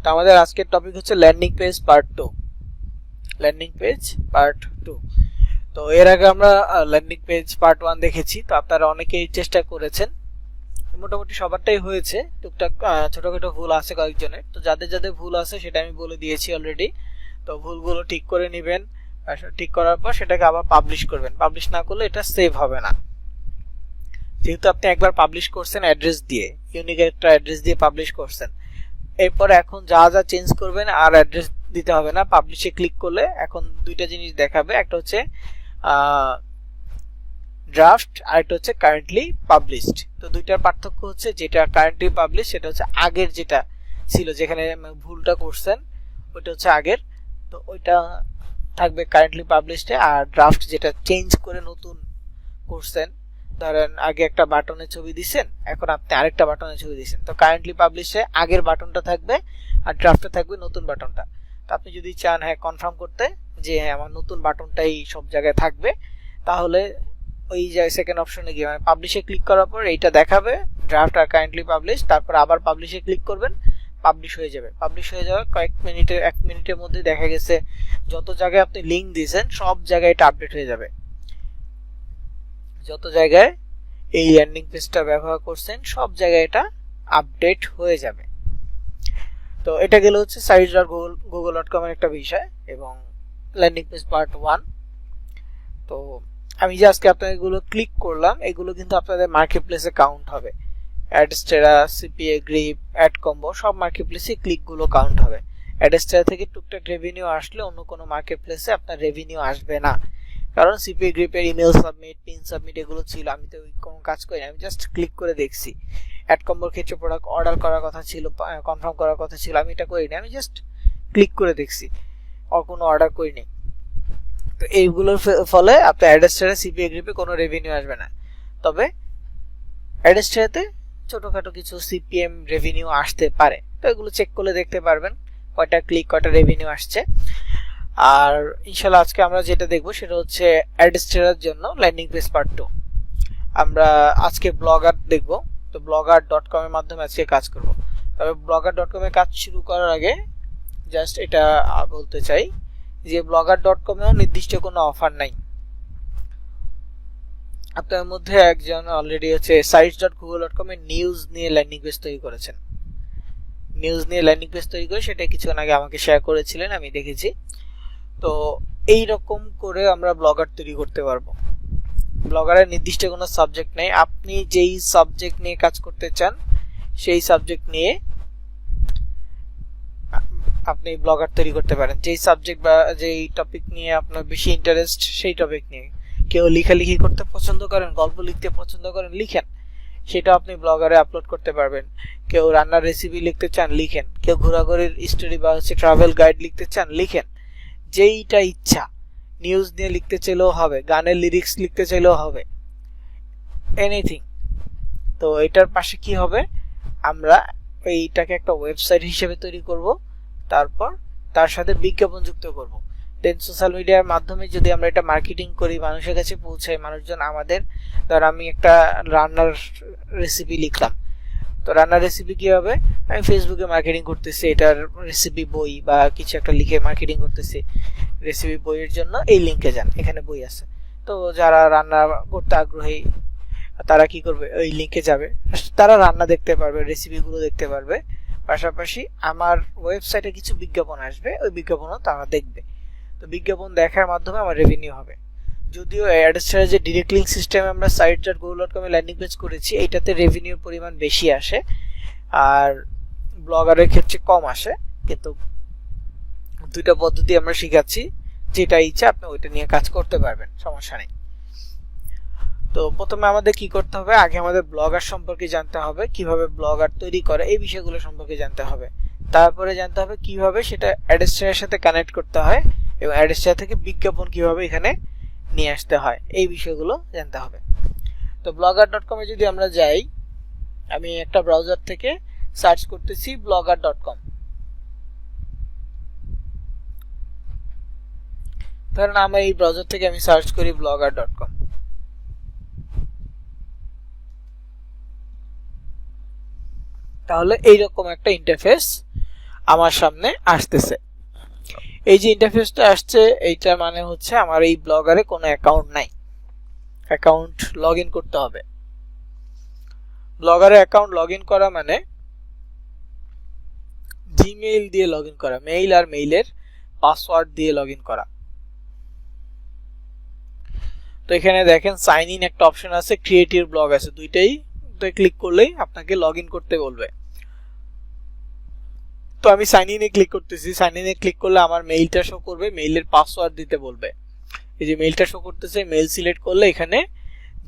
তো আমাদের আজকের টপিক হচ্ছে landing page part 2। Landing page part 2। তো এর আগে আমরা ল্যান্ডিং পেজ পার্ট 1 দেখেছি। তো আপনারা অনেকেই চেষ্টা করেছেন, মোটামুটি সবারটাই হয়েছে, টুকটাক ছোটখাটো ভুল আছে কয়েকজনের। তো যাদের যাদের ভুল আছে সেটা আমি বলে দিয়েছি অলরেডি। তো ভুলগুলো ঠিক করে নেবেন, ঠিক করার পর সেটাকে আবার পাবলিশ করবেন। পাবলিশ না করলে এটা সেভ হবে না। যেহেতু আপনি একবার পাবলিশ করছেন অ্যাড্রেস দিয়ে, ইউনিক একটা অ্যাড্রেস দিয়ে পাবলিশ করছেন, এরপর এখন যা যা চেঞ্জ করবেন আর অ্যাড্রেস দিতে হবে না। পাবলিশে ক্লিক করলে এখন দুইটা জিনিস দেখাবে, একটা হচ্ছে ড্রাফট আর একটা হচ্ছে কারেন্টলি পাবলিশড। তো দুইটার পার্থক্য হচ্ছে যেটা কারেন্টলি পাবলিশ সেটা হচ্ছে আগের যেটা ছিল, যেখানে ভুলটা করছেন ওইটা হচ্ছে আগের, তো ওইটা থাকবে কারেন্টলি পাবলিশডে। আর ড্রাফট যেটা চেঞ্জ করে নতুন করছেন, ধরেন আগে একটা বাটনের ছবি দিছেন, এখন আপনি আরেকটা বাটনের ছবি দিছেন, তো কারেন্টলি পাবলিশে আগের বাটনটা থাকবে আর ড্রাফটে থাকবে নতুন বাটনটা। তো আপনি যদি চান হ্যাঁ কনফার্ম করতে যে হ্যাঁ আমার নতুন বাটনটাই সব জায়গায় থাকবে, তাহলে ওই যে সেকেন্ড অপশনে গিয়ে মানে পাবলিশে ক্লিক করার পর এইটা দেখাবে ড্রাফট আর কারেন্টলি পাবলিশ, তারপর আবার পাবলিশে ক্লিক করবেন, পাবলিশ হয়ে যাবে। পাবলিশ হয়ে যাওয়ার কয়েক মিনিটের 1 মিনিটের মধ্যে দেখা গেছে যত জায়গায় আপনি লিঙ্ক দিয়েছেন সব জায়গায় এটা আপডেট হয়ে যাবে। যত জায়গায় এই ল্যান্ডিং পেজটা ব্যবহার করছেন সব জায়গায় এটা আপডেট হয়ে যাবে। তো এটা গেল হচ্ছে sites.google.com এর একটা বিষয় এবং ল্যান্ডিং পেজ পার্ট 1। তো আমি যে আজকে আপনাদের এগুলো ক্লিক করলাম, এগুলো কিন্তু আপনাদের মার্কেট প্লেসে কাউন্ট হবে। Adsterra, CPA, grip, AdCombo সব মার্কেট প্লেসে ক্লিকগুলো কাউন্ট হবে। অ্যাডস্টেরা থেকে টুকটাক রেভিনিউ আসলে অন্য কোনো মার্কেট প্লেসে আপনার রেভিনিউ আসবে না, কারণ সিপিএ গ্রিপের ইমেল সাবমিট, পিন সাবমিট এগুলো ছিল। আমি তো কোনো কাজ করি না, আমি জাস্ট ক্লিক করে দেখছি। অ্যাড কম্বোর ক্ষেত্রে প্রোডাক্ট অর্ডার করার কথা ছিল, কনফার্ম করার কথা ছিল, আমি এটা করিনি, আমি জাস্ট ক্লিক করে দেখছি, আর কোনো অর্ডার করিনি। তো এইগুলোর ফলে আপনার অ্যাডস্টেরা, সিপিএ গ্রিপে কোনো রেভিনিউ আসবে না। তবে অ্যাডস্টেরাতে ছোটখাটো কিছু সিপিএম রেভিনিউ আসতে পারে, তো এগুলো চেক করলে দেখতে পারবেন কয়টা ক্লিক, কয়টা রেভিনিউ আসছে। আর ইনশাআল্লাহ আজকে আমরা যেটা দেখবো সেটা হচ্ছে অ্যাডস্টেরার জন্য ল্যান্ডিং পেজ পার্ট 2। আমরা আজকে ব্লগার দেখব। তো blogger.com এর মাধ্যমে আজকে কাজ করব। তবে blogger.com এর কাজ শুরু করার আগে জাস্ট এটা বলতে চাই যে blogger.com এও নির্দিষ্ট কোনো অফার নাই। আপনার মধ্যে একজন অলরেডি হচ্ছে sites.google.com এর নিউজ নিয়ে ল্যান্ডিং পেজ তৈরি করেছেন। নিউজ নিয়ে ল্যান্ডিং পেজ তৈরি করে সেটা কিছুক্ষণ আগে আমাকে শেয়ার করেছিলেন, আমি দেখেছি। তো এই রকম করে আমরা ব্লগার তৈরি করতে পারবো। ব্লগারের নির্দিষ্ট কোনো সাবজেক্ট নেই, আপনি যেই সাবজেক্ট নিয়ে কাজ করতে চান সেই সাবজেক্ট নিয়ে আপনি ব্লগার তৈরি করতে পারেন। যেই সাবজেক্ট বা যেই টপিক নিয়ে আপনার বেশি ইন্টারেস্ট সেই টপিক নিয়ে। কেউ লেখালেখি করতে পছন্দ করেন, গল্প লিখতে পছন্দ করেন, লিখেন, সেটা আপনি ব্লগারে আপলোড করতে পারবেন। কেউ রান্নার রেসিপি লিখতে চান, লিখেন। কেউ ঘোরাঘুরির স্টোরি বা হচ্ছে ট্রাভেল গাইড লিখতে চান, লিখেন। যেইটা ইচ্ছা, নিউজ নিয়ে লিখতে চাইলেও হবে, গানের লিরিক্স লিখতে চাইলেও হবে, এনিথিং। তো এটার পাশে কি হবে, আমরা এইটাকে একটা ওয়েবসাইট হিসেবে তৈরি করব, তারপর তার সাথে বিজ্ঞাপন যুক্ত করব। দেন সোশ্যাল মিডিয়ার মাধ্যমে যদি আমরা এটা মার্কেটিং করি, মানুষের কাছে পৌঁছাই, মানুষজন আমাদের, ধর আমি একটা রান্নার রেসিপি লিখলাম, তো রান্নার রেসিপি কি হবে, আমি ফেসবুকে মার্কেটিং করতেছি, এটার রেসিপি বই বা কিছু একটা লিখে মার্কেটিং করতেছি। রেসিপি বইয়ের জন্য এই লিঙ্কে যান, এখানে বই আছে। তো যারা রান্না করতে আগ্রহী তারা কি করবে, ওই লিঙ্কে যাবে, তারা রান্না দেখতে পারবে, রেসিপিগুলো দেখতে পারবে। পাশাপাশি আমার ওয়েবসাইটে কিছু বিজ্ঞাপন আসবে, ওই বিজ্ঞাপনও তারা দেখবে। তো বিজ্ঞাপন দেখার মাধ্যমে আমার রেভিনিউ হবে। যদিও অ্যাডস্টেরা যে ডিরেক্ট লিঙ্ক সিস্টেমে আমরা sites.google.com এ ল্যান্ডিং পেজ করেছি, এইটাতে রেভিনিউর পরিমাণ বেশি আসে আর ব্লগারের ক্ষেত্রে কম আসে, কিন্তু দুইটা পদ্ধতি আমরা শিখাচ্ছি, যেটা ইচ্ছা আপনি ওইটা নিয়ে কাজ করতে পারবেন, সমস্যা নেই। তো প্রথমে আমাদের কি করতে হবে, আগে আমাদের ব্লগার সম্পর্কে জানতে হবে, কিভাবে ব্লগার তৈরি করে এই বিষয়গুলো সম্পর্কে জানতে হবে। তারপরে জানতে হবে কিভাবে সেটা অ্যাডস্টেরার সাথে কানেক্ট করতে হয় এবং অ্যাডস্টেরা থেকে বিজ্ঞাপন কিভাবে এখানে নিয়ে আসতে হয়, এই বিষয়গুলো জানতে হবে। তো blogger.com এ যদি আমরা যাই, আমি একটা ব্রাউজার থেকে সার্চ করতেছি blogger.com। ধরেন আমার এই ব্রাউজার থেকে আমি সার্চ করি blogger.com। তাহলে এইরকম একটা ইন্টারফেস আমার সামনে আসতেছে। এই যে ইন্টারফেসটা আসছে, এইটা মানে হচ্ছে আমার এই ব্লগারে কোনো অ্যাকাউন্ট নাই, অ্যাকাউন্ট লগ ইন করতে হবে। ব্লগারে অ্যাকাউন্ট লগ ইন করা মানে জিমেইল দিয়ে লগ ইন করা, মেইল আর মেইলের পাসওয়ার্ড দিয়ে লগ ইন করা। তো এখানে দেখেন সাইন ইন একটা অপশন আছে, ক্রিয়েট ইউর ব্লগ আছে, দুইটাই ক্লিক করলেই আপনাকে লগ ইন করতে বলবে। তো আমি সাইন ইনে ক্লিক করতেছি, সাইন ইনে ক্লিক করলে আমার মেইলটা শো করবে, মেইলের পাসওয়ার্ড দিতে বলবে। এই যে মেইলটা শো করতেছে, মেইল সিলেক্ট করলে এখানে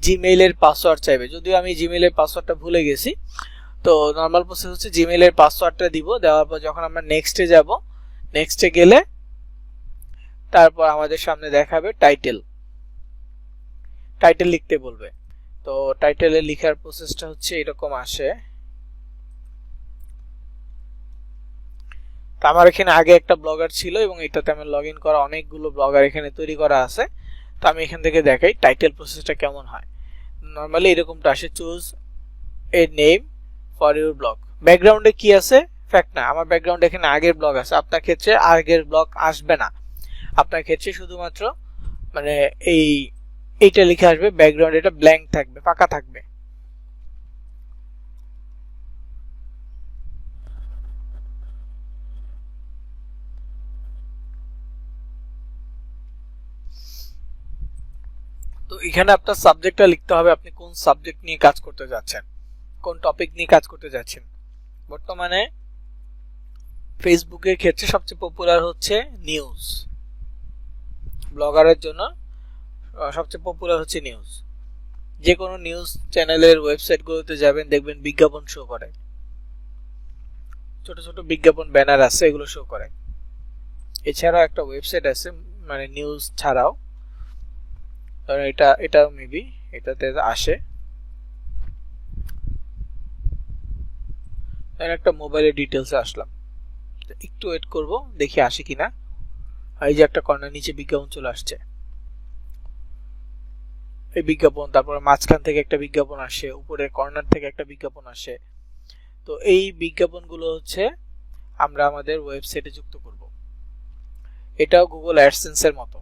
জিমেইলের পাসওয়ার্ড চাইবে, যদিও আমি জিমেইলের পাসওয়ার্ডটা ভুলে গেছি। তো নর্মাল প্রসেস হচ্ছে জিমেইলের পাসওয়ার্ডটা দিব, দেওয়ার পর যখন আমরা নেক্সটে যাব, নেক্সটে গেলে তারপর আমাদের সামনে দেখাবে টাইটেল, টাইটেল লিখতে বলবে। তো টাইটেলে লেখার প্রসেসটা হচ্ছে এরকম আসে। তো আমার এখানে আগে একটা ব্লগার ছিল এবং এটাতে আমি লগ ইন করা অনেকগুলো ব্লগার এখানে তৈরি করা আছে। তো আমি এখান থেকে দেখাই টাইটেল প্রসেসটা কেমন হয়। নর্মালি এরকমটা আসে, choose a name for your blog. ব্যাকগ্রাউন্ডে কি আছে ফ্যাক্ট না, আমার ব্যাকগ্রাউন্ডে এখানে আগের ব্লগ আছে, আপনার ক্ষেত্রে আগের ব্লগ আসবে না, আপনার ক্ষেত্রে শুধুমাত্র মানে এইটা লিখে আসবে, ব্যাকগ্রাউন্ড এটা ব্ল্যাঙ্ক থাকবে, ফাঁকা থাকবে। তো এখানে আপনার সাবজেক্টটা লিখতে হবে, আপনি কোন সাবজেক্ট নিয়ে কাজ করতে যাচ্ছেন, কোন টপিক নিয়ে কাজ করতে যাচ্ছেন। বর্তমানে ফেসবুকের ক্ষেত্রে সবচেয়ে পপুলার হচ্ছে নিউজ, ব্লগারের জন্য সবচেয়ে পপুলার হচ্ছে নিউজ। যে কোনো নিউজ চ্যানেলের ওয়েবসাইটগুলোতে যাবেন, দেখবেন বিজ্ঞাপন শো করে, ছোট ছোট বিজ্ঞাপন ব্যানার আছে, এগুলো শো করে। এছাড়াও একটা ওয়েবসাইট আছে মানে নিউজ ছাড়াও, এটা মেবি এটাতে আসে। একটা মোবাইলের ডিটেলসে আসলাম, একটু ওয়েট করব দেখি আসে কিনা। এই যে একটা কর্নার নিচে বিজ্ঞাপন চলে আসছে, এই বিজ্ঞাপন, তারপরে মাঝখান থেকে একটা বিজ্ঞাপন আসে, উপরে কর্নার থেকে একটা বিজ্ঞাপন আসে। তো এই বিজ্ঞাপনগুলো হচ্ছে আমরা আমাদের ওয়েবসাইটে যুক্ত করব। এটাও গুগল অ্যাডসেন্স এর মতো।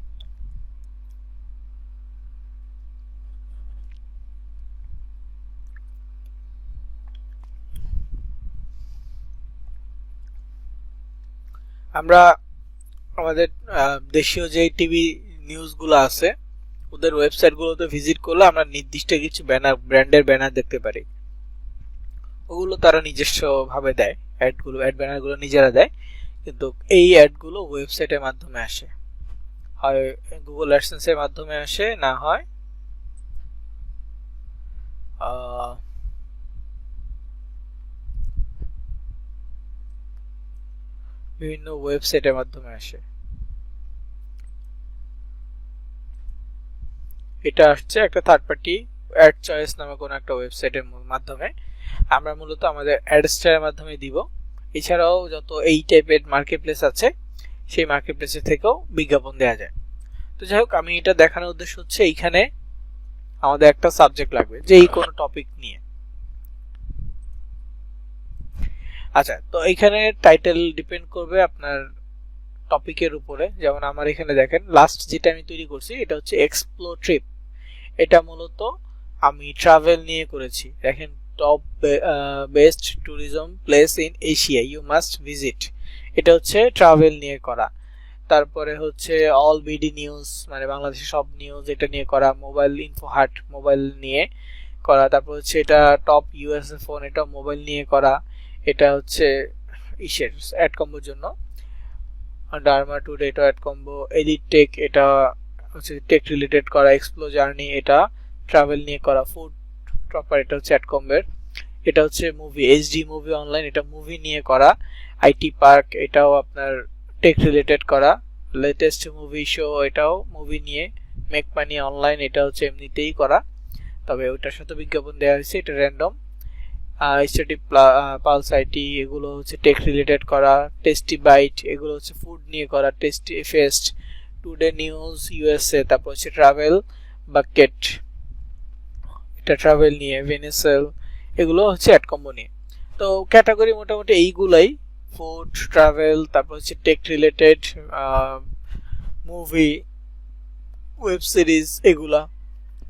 আমরা আমাদের দেশীয় যে টিভি নিউজগুলো আছে ওদের ওয়েবসাইটগুলোতে ভিজিট করলে আমরা নির্দিষ্ট কিছু ব্যানার, ব্র্যান্ডের ব্যানার দেখতে পারি, ওগুলো তারা নিজস্ব ভাবে দেয়, অ্যাড ব্যানারগুলো নিজেরা দেয়, কিন্তু এই অ্যাডগুলো ওয়েবসাইটের মাধ্যমে আসে, হয় গুগল অ্যাডসেন্সের মাধ্যমে আসে, না হয় বিভিন্ন ওয়েবসাইটের মাধ্যমে আসে। এটা আসছে একটা থার্ড পার্টি অ্যাড চয়েস নামে কোন একটা ওয়েবসাইটের মাধ্যমে, আমরা মূলত আমাদের অ্যাডস্টারের মাধ্যমে দিব। এছাড়াও যত এই টাইপের মার্কেট প্লেস আছে সেই মার্কেট প্লেসের থেকেও বিজ্ঞাপন দেওয়া যায়। তো যাই হোক, আমি এটা দেখানোর উদ্দেশ্য হচ্ছে এইখানে আমাদের একটা সাবজেক্ট লাগবে, যে এই কোনো টপিক নিয়ে। আচ্ছা, তো এইখানে টাইটেল ডিপেন্ড করবে আপনার টপিকের উপরে। যেমন আমার এখানে দেখেন লাস্ট যেটা আমি তৈরি করছি এটা হচ্ছে এক্সপ্লোর ট্রিপ, এটা মূলত আমি ট্রাভেল নিয়ে করেছি। দেখেন top best tourism place in Asia you must visit, এটা হচ্ছে ট্রাভেল নিয়ে করা। তারপরে হচ্ছে অল বিডি নিউজ মানে বাংলাদেশের সব নিউজ, এটা নিয়ে করা। মোবাইল ইনফো হাট, মোবাইল নিয়ে করা। তারপর হচ্ছে এটা টপ ইউএসএ ফোন, এটা মোবাইল নিয়ে করা। এটা হচ্ছে ইসের অ্যাড কম্বোর জন্য, ডার্মা টুডে এটা অ্যাড কম্বো। এডিট টেক, এটা হচ্ছে টেক রিলেটেড করা। এক্সপ্লো জার্নি, এটা ট্রাভেল নিয়ে করা। ফুড প্রপার, এটা হচ্ছে অ্যাড কম্বের। এটা হচ্ছে মুভি, এইচডি মুভি অনলাইন, এটা মুভি নিয়ে করা। আইটি পার্ক, এটাও আপনার টেক রিলেটেড করা। লেটেস্ট মুভি শো, এটাও মুভি নিয়ে। মেক মানি অনলাইন, এটা হচ্ছে এমনিতেই করা, তবে ওটার সাথে বিজ্ঞাপন দেওয়া হয়েছে, এটা র্যান্ডম। স্টাডি পালস আইটি, এগুলো হচ্ছে টেক রিলেটেড করা। টেস্টি বাইট, এগুলো হচ্ছে ফুড নিয়ে করা। Tasty fest, today news USA. তারপর হচ্ছে ট্রাভেল বাকেট, এটা ট্রাভেল নিয়ে। ভেনেসেল, এগুলো হচ্ছে অ্যাড কম্বো নিয়ে। তো ক্যাটাগরি মোটামুটি এইগুলাই ফুড, ট্রাভেল, তারপর হচ্ছে tech related, movie, web series, এগুলা।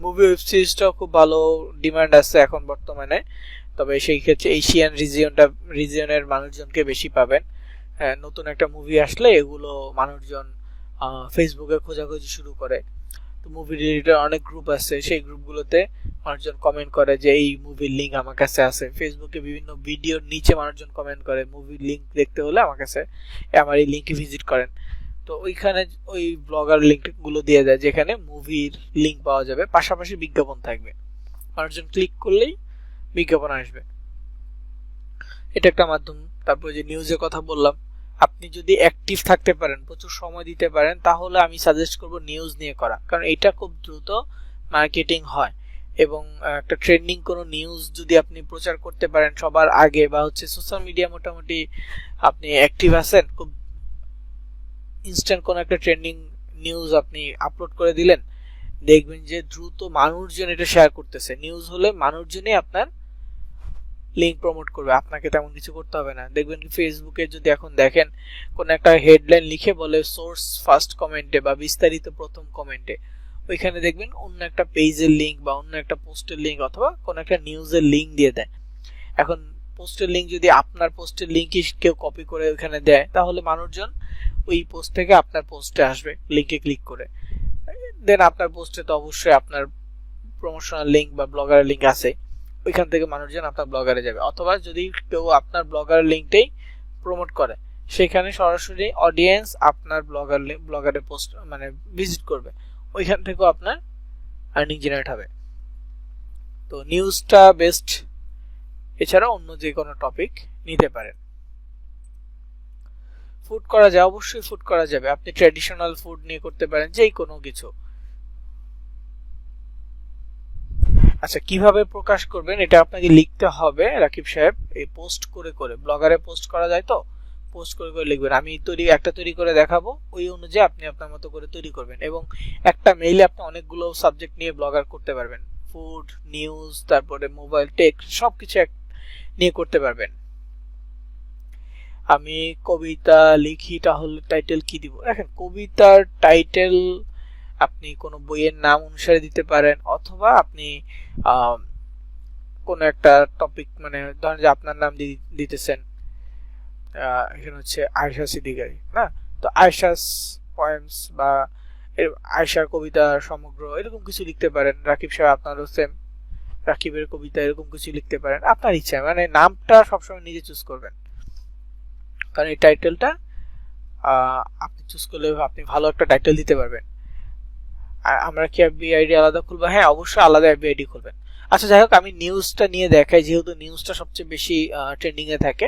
মুভি ওয়েব সিরিজটাও খুব ভালো ডিমান্ড আছে এখন বর্তমানে, তবে সেই ক্ষেত্রে এশিয়ান রিজিয়নের মানুষজনকে বেশি পাবেন। নতুন একটা মুভি আসলে এগুলো মানুষজন ফেসবুকে খোঁজাখুঁজি শুরু করে। তো মুভি রিলেটেড অনেক গ্রুপ আছে, সেই গ্রুপগুলোতে মানুষজন কমেন্ট করে যে এই মুভির লিঙ্ক আমার কাছে আছে। ফেসবুকে বিভিন্ন ভিডিওর নিচে মানুষজন কমেন্ট করে মুভির লিঙ্ক দেখতে হলে আমার কাছে আমার এই লিঙ্কে ভিজিট করেন। তো ওইখানে ওই ব্লগার লিঙ্কগুলো দিয়ে দেয় যেখানে মুভির লিঙ্ক পাওয়া যাবে, পাশাপাশি বিজ্ঞাপন থাকবে, মানুষজন ক্লিক করলেই বিজ্ঞাপন আসবে। এটা একটা মাধ্যম। তারপরে যে নিউজের কথা বললাম, আপনি যদি অ্যাক্টিভ থাকতে পারেন, প্রচুর সময় দিতে পারেন, তাহলে আমি সাজেস্ট করব নিউজ নিয়ে করা, কারণ এটা খুব দ্রুত মার্কেটিং হয়। এবং একটা ট্রেন্ডিং কোনো নিউজ যদি আপনি প্রচার করতে পারেন সবার আগে, বা হচ্ছে সোশ্যাল মিডিয়া মোটামুটি আপনি অ্যাক্টিভ আছেন, খুব ইনস্ট্যান্ট কোনো একটা ট্রেন্ডিং নিউজ আপনি আপলোড করে দিলেন, দেখবেন যে দ্রুত মানুষজন এটা শেয়ার করতেছে। নিউজ হলে মানুষজনই আপনার লিঙ্ক প্রমোট করবে, আপনাকে তেমন কিছু করতে হবে না। দেখবেন কি ফেসবুকে যদি এখন দেখেন কোন একটা হেডলাইন লিখে বলে সোর্স ফার্স্ট কমেন্টে বা বিস্তারিত প্রথম কমেন্টে, ওইখানে দেখবেন অন্য একটা পেজের লিঙ্ক বা অন্য একটা পোস্টের লিঙ্ক অথবা কোন একটা নিউজের লিঙ্ক দিয়ে দেয়। এখন পোস্টের লিঙ্ক যদি আপনার পোস্টের লিঙ্কই কেউ কপি করে ওইখানে দেয়, তাহলে মানুষজন ওই পোস্ট থেকে আপনার পোস্টে আসবে লিঙ্কে ক্লিক করে। দেন আপনার পোস্টে তো অবশ্যই আপনার প্রমোশনাল লিঙ্ক বা ব্লগারের লিঙ্ক আছে, ওইখান থেকে মানুষজন আপনার ব্লগারে যাবে। অথবা যদি কেউ আপনার ব্লগারের লিঙ্কটাই প্রমোট করে, সেখানে সরাসরি অডিয়েন্স আপনার ব্লগারে পোস্ট মানে ভিজিট করবে, ওইখান থেকেও আপনার আর্নিং জেনারেট হবে। তো নিউজটা বেস্ট। এছাড়া অন্য যে কোনো টপিক নিতে পারেন। ফুড করা যায়, অবশ্যই ফুড করা যাবে। আপনি ট্র্যাডিশনাল ফুড নিয়ে করতে পারেন, যেই কোনো কিছু। আচ্ছা, কিভাবে প্রকাশ করবেন এটা আপনাকে লিখতে হবে রাকিব সাহেব। এই পোস্ট করে করে ব্লগারে পোস্ট করা যায়, তো পোস্ট করে করে লিখবেন। আমি একটা তৈরি করে দেখাবো, ওই অনুযায়ী আপনি আপনার মতো করে তৈরি করবেন। এবং একটা মেইলে আপনি অনেকগুলো সাবজেক্ট নিয়ে ব্লগার করতে পারবেন, ফুড, নিউজ, তারপরে মোবাইল, টেক, সবকিছু নিয়ে করতে পারবেন। আমি কবিতা লিখি, তাহলে টাইটেল কি দিব? দেখেন, কবিতার টাইটেল আপনি কোনো বইয়ের নাম অনুসারে দিতে পারেন, অথবা আপনি কোন একটা টপিক, মানে ধরেন যে আপনার নাম দিতেছেন, এখানে হচ্ছে আয়েশা সিদ্দিকারি না, তো আয়েশাস পয়েমস বা আয়েশার কবিতা সমগ্র, এরকম কিছু লিখতে পারেন। রাকিব সাহেব আপনার হোসেন রাকিবের কবিতা, এরকম কিছু লিখতে পারেন আপনার ইচ্ছা। মানে নামটা সবসময় নিজে চুজ করবেন, কারণ এই টাইটেলটা আপনি চুজ করলে আপনি ভালো একটা টাইটেল দিতে পারবেন। আর আমরা কি এফবিআইডি আলাদা খুলবো? হ্যাঁ, অবশ্যই আলাদা এফবিআইডি খুলবেন। আচ্ছা, যাই হোক, আমি নিউজটা নিয়ে দেখাই, যেহেতু নিউজটা সবচেয়ে বেশি ট্রেন্ডিং এ থাকে।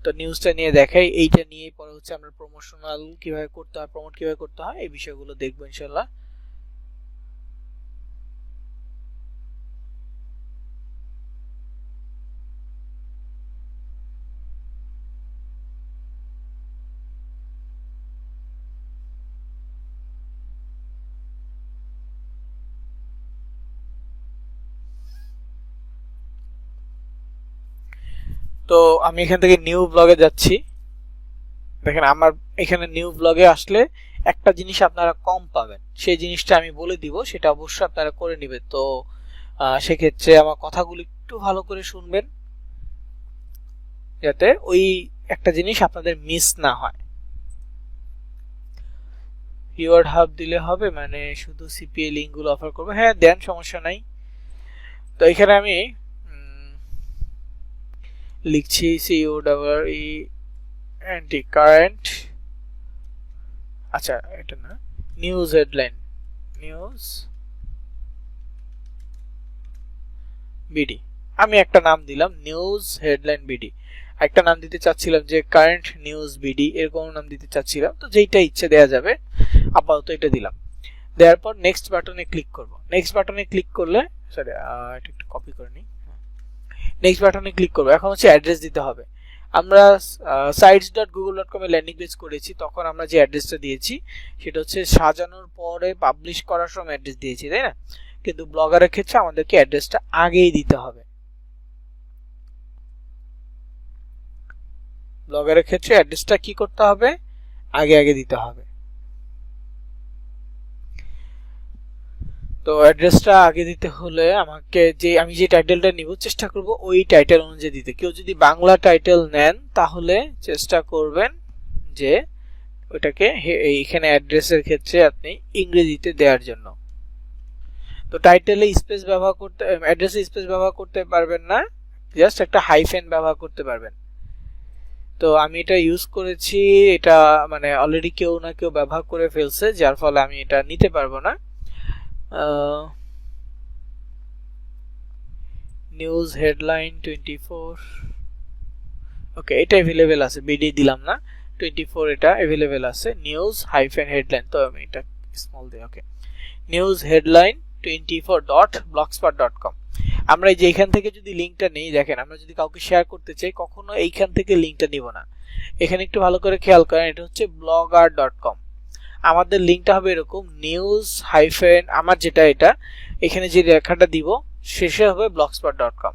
তো নিউজটা নিয়ে দেখাই, এইটা নিয়ে পরে হচ্ছে আমরা প্রমোশনাল কিভাবে করতে হয়, প্রমোট কিভাবে করতে হয়, এই বিষয়গুলো দেখবো ইনশাল্লাহ। তো আমি এখান থেকে নিউ ব্লগে যাচ্ছি। দেখেন, আমার এখানে নিউ ব্লগে আসলে একটা জিনিস আপনারা কম পাবেন, সেই জিনিসটা আমি বলে দিব, সেটা অবশ্যই আপনারা করে নেবেন। তো সেক্ষেত্রে আমার কথাগুলো একটু ভালো করে শুনবেন, যাতে ওই একটা জিনিস আপনাদের মিস না হয়। কিওয়ার্ড হাব দিলে হবে, মানে শুধু সিপিএ লিংক গুলো অফার করবে। হ্যাঁ, দেন, সমস্যা নাই। তো এখানে আমি লিখছি COEE অ্যান্টি কারেন্ট, আচ্ছা এটা না, নিউজ হেডলাইন, নিউজ বিডি। আমি একটা নাম দিলাম নিউজ হেডলাইন বিডি। একটা নাম দিতে চাচ্ছিলাম যে কারেন্ট নিউজ বিডি, এরকম নাম দিতে চাচ্ছিলাম। তো যেইটা ইচ্ছে দেয়া যাবে, আপাতত এটা দিলাম। দেওয়ার পর নেক্সট বাটনে ক্লিক করব। নেক্সট বাটনে ক্লিক করলে, সরি এটা একটু কপি করে নিই। নেক্সট বাটনে ক্লিক করব। এখন হচ্ছে অ্যাড্রেস দিতে হবে। আমরা sites.google.com এ ল্যান্ডিং পেজ করেছি, তখন আমরা যে অ্যাড্রেসটা দিয়েছি সেটা হচ্ছে সাজানোর পরে পাবলিশ করার সময় অ্যাড্রেস দিয়েছি, তাই না? কিন্তু ব্লগারের ক্ষেত্রে আমাদেরকে অ্যাড্রেসটা আগেই দিতে হবে। ব্লগারের ক্ষেত্রে অ্যাড্রেসটা কি করতে হবে, আগে আগে দিতে হবে। তো অ্যাড্রেসটা আগে দিতে হলে আমাকে আমি যে টাইটেলটা নিব চেষ্টা করব ওই টাইটেল অনুযায়ী দিতে। কেউ যদি বাংলা টাইটেল নেন তাহলে চেষ্টা করবেন যে ওটাকে এইখানে অ্যাড্রেসের ক্ষেত্রে আপনি ইংরেজিতে দেওয়ার জন্য। তো টাইটেলে স্পেস ব্যবহার করতে, অ্যাড্রেসে স্পেস ব্যবহার করতে পারবেন না, জাস্ট একটা হাইফেন ব্যবহার করতে পারবেন। তো আমি এটা ইউজ করেছি, এটা মানে অলরেডি কেউ না কেউ ব্যবহার করে ফেলছে, যার ফলে আমি এটা নিতে পারবো না। নিউজ হেডলাইন 24, ওকে এটা अवेलेबल আছে, বিডি দিলাম না, 24 এটা अवेलेबल আছে। নিউজ হাইফেন হেডলাইন, তো আমি এটা স্মল দিই। ওকে নিউজ হেডলাইন 24.blogspot.com। আমরা এই যে এখান থেকে যদি লিংকটা নেই, দেখেন আমরা যদি কাউকে শেয়ার করতে চাই কখনো এইখান থেকে লিংকটা নিব না। এখানে একটু ভালো করে খেয়াল করেন, এটা হচ্ছে blogger.com। আমাদের লিংকটা হবে এরকম নিউজ হাইফেন, আমার যেটা এটা এখানে যে লেখাটা দিব শেষে হবে blogspot.com,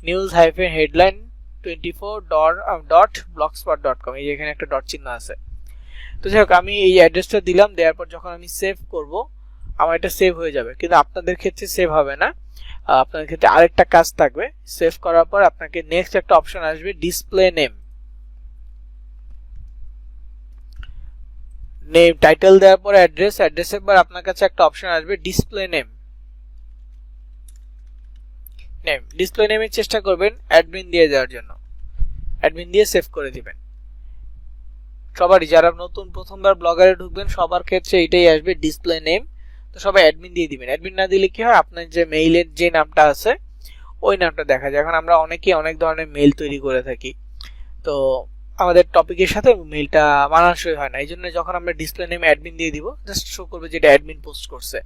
news hyphen headline 24.blogspot.com। এই যে এখানে একটা ডট চিহ্ন আছে। তো যাই হোক আমি এই অ্যাড্রেসটা দিলাম, দেওয়ার পর যখন আমি সেভ করব আমার এটা সেভ হয়ে যাবে, কিন্তু আপনাদের ক্ষেত্রে সেভ হবে না। আপনাদের ক্ষেত্রে আরেকটা কাজ থাকবে, সেভ করার পর আপনাকে নেক্সট একটা অপশন আসবে ডিসপ্লে নেম। নেম টাইটেল দেওয়ার পর অ্যাড্রেস, অ্যাড্রেসের পর আপনার কাছে একটা অপশন আসবে ডিসপ্লে নেম। ডিসপ্লে নেমের চেষ্টা করবেন অ্যাডমিন দিয়ে দেওয়ার জন্য, অ্যাডমিন দিয়ে সেভ করে দিবেন। সবারই যারা নতুন প্রথমবার ব্লগারে ঢুকবেন সবার ক্ষেত্রে এটাই আসবে ডিসপ্লে নেম। তো সবাই অ্যাডমিন দিয়ে দিবেন। অ্যাডমিন না দিলে কি হয়, আপনার যে মেইলের যে নামটা আছে ওই নামটা দেখা যায়। এখন আমরা অনেকেই অনেক ধরনের মেইল তৈরি করে থাকি, তো আমাদের টপিকের সাথে মেইলটা মানানসই হয় না, এই জন্য যখন আমরা ডিসপ্লে নেম অ্যাডমিন দিয়ে দিব জাস্ট শো করবে যেটা অ্যাডমিন পোস্ট করছে।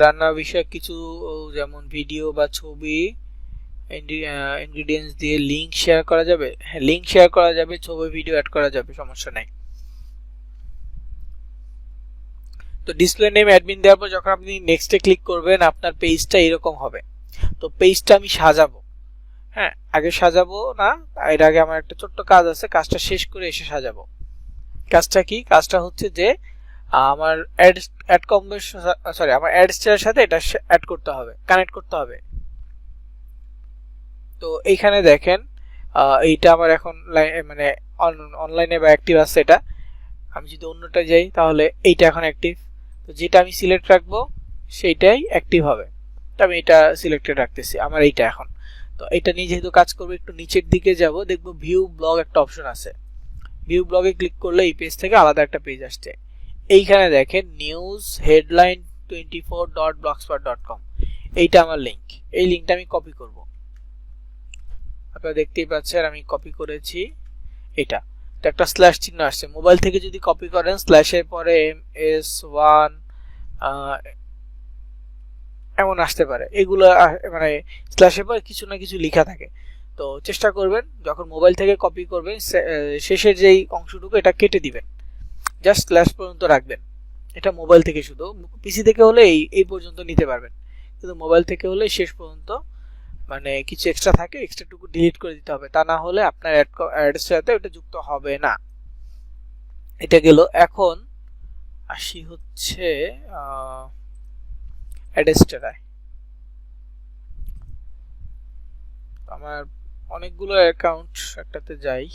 রান্না বিষয়ক কিছু যেমন ভিডিও বা ছবি ইনগ্রেডিয়েন্টস দিয়ে লিংক শেয়ার করা যাবে। হ্যাঁ লিংক শেয়ার করা যাবে, ছবি ভিডিও অ্যাড করা যাবে, সমস্যা নাই। তো ডিসপ্লে নেম অ্যাডমিন দেওয়ার পর যখন আপনি নেক্সটে ক্লিক করবেন আপনার পেজটা এরকম হবে। তো পেজটা আমি সাজাবো, হ্যাঁ আগে সাজাবো না, এর আগে আমার একটা ছোট্ট কাজ আছে, কাজটা শেষ করে এসে সাজাবো। কাজটা কি? কাজটা হচ্ছে যে আমার অ্যাড কম্বিনেশন, সরি আমার অ্যাডসটার সাথে এটা অ্যাড করতে হবে, কানেক্ট করতে হবে। তো এইখানে দেখেন এইটা আমার এখন মানে অনলাইনে বা অ্যাক্টিভ আছে এটা। আমি যদি অন্যটা যাই তাহলে এইটা এখন অ্যাক্টিভ, তো যেটা আমি সিলেক্ট রাখবো সেইটাই অ্যাক্টিভ হবে। তো আমি এটা সিলেক্টেড রাখতেছি আমার এইটা এখন। তো এটা নিয়ে যেহেতু কাজ করবো একটু নিচের দিকে যাব, দেখবো ভিউ ব্লগ একটা অপশন আছে। ভিউ ব্লগে ক্লিক করলে এই পেজ থেকে আলাদা একটা পেজ আসছে। এইখানে দেখেন নিউজ হেডলাইন 24.blogspot.com, এইটা আমার লিংক। এই লিংকটা আমি কপি করব, আপনারা দেখতেই পাচ্ছেন আমি কপি করেছি। এটা একটা স্ল্যাশ চিহ্ন আসছে, মোবাইল থেকে যদি কপি করেন স্ল্যাশের পরে MS1 এমন আসতে পারে, এগুলো মানে স্ল্যাশের পরে কিছু না কিছু লেখা থাকে। তো চেষ্টা করবেন যখন মোবাইল থেকে কপি করবেন শেষের যেই অংশটুকু এটা কেটে দিবেন, জাস্ট স্ল্যাশ পর্যন্ত রাখবেন। এটা মোবাইল থেকে, শুধু পিসি থেকে হলে এই পর্যন্ত নিতে পারবেন, কিন্তু মোবাইল থেকে হলে শেষ পর্যন্ত মানে কিছু এক্সট্রা থাকে, এক্সট্রাটুকু ডিলিট করে দিতে হবে, তা না হলে আপনার অ্যাডের সাথে ওটা যুক্ত হবে না। এটা গেল। এখন আসি হচ্ছে অ্যাডেস্টারায়। আমার অনেকগুলো অ্যাকাউন্ট, একটাতে যাই।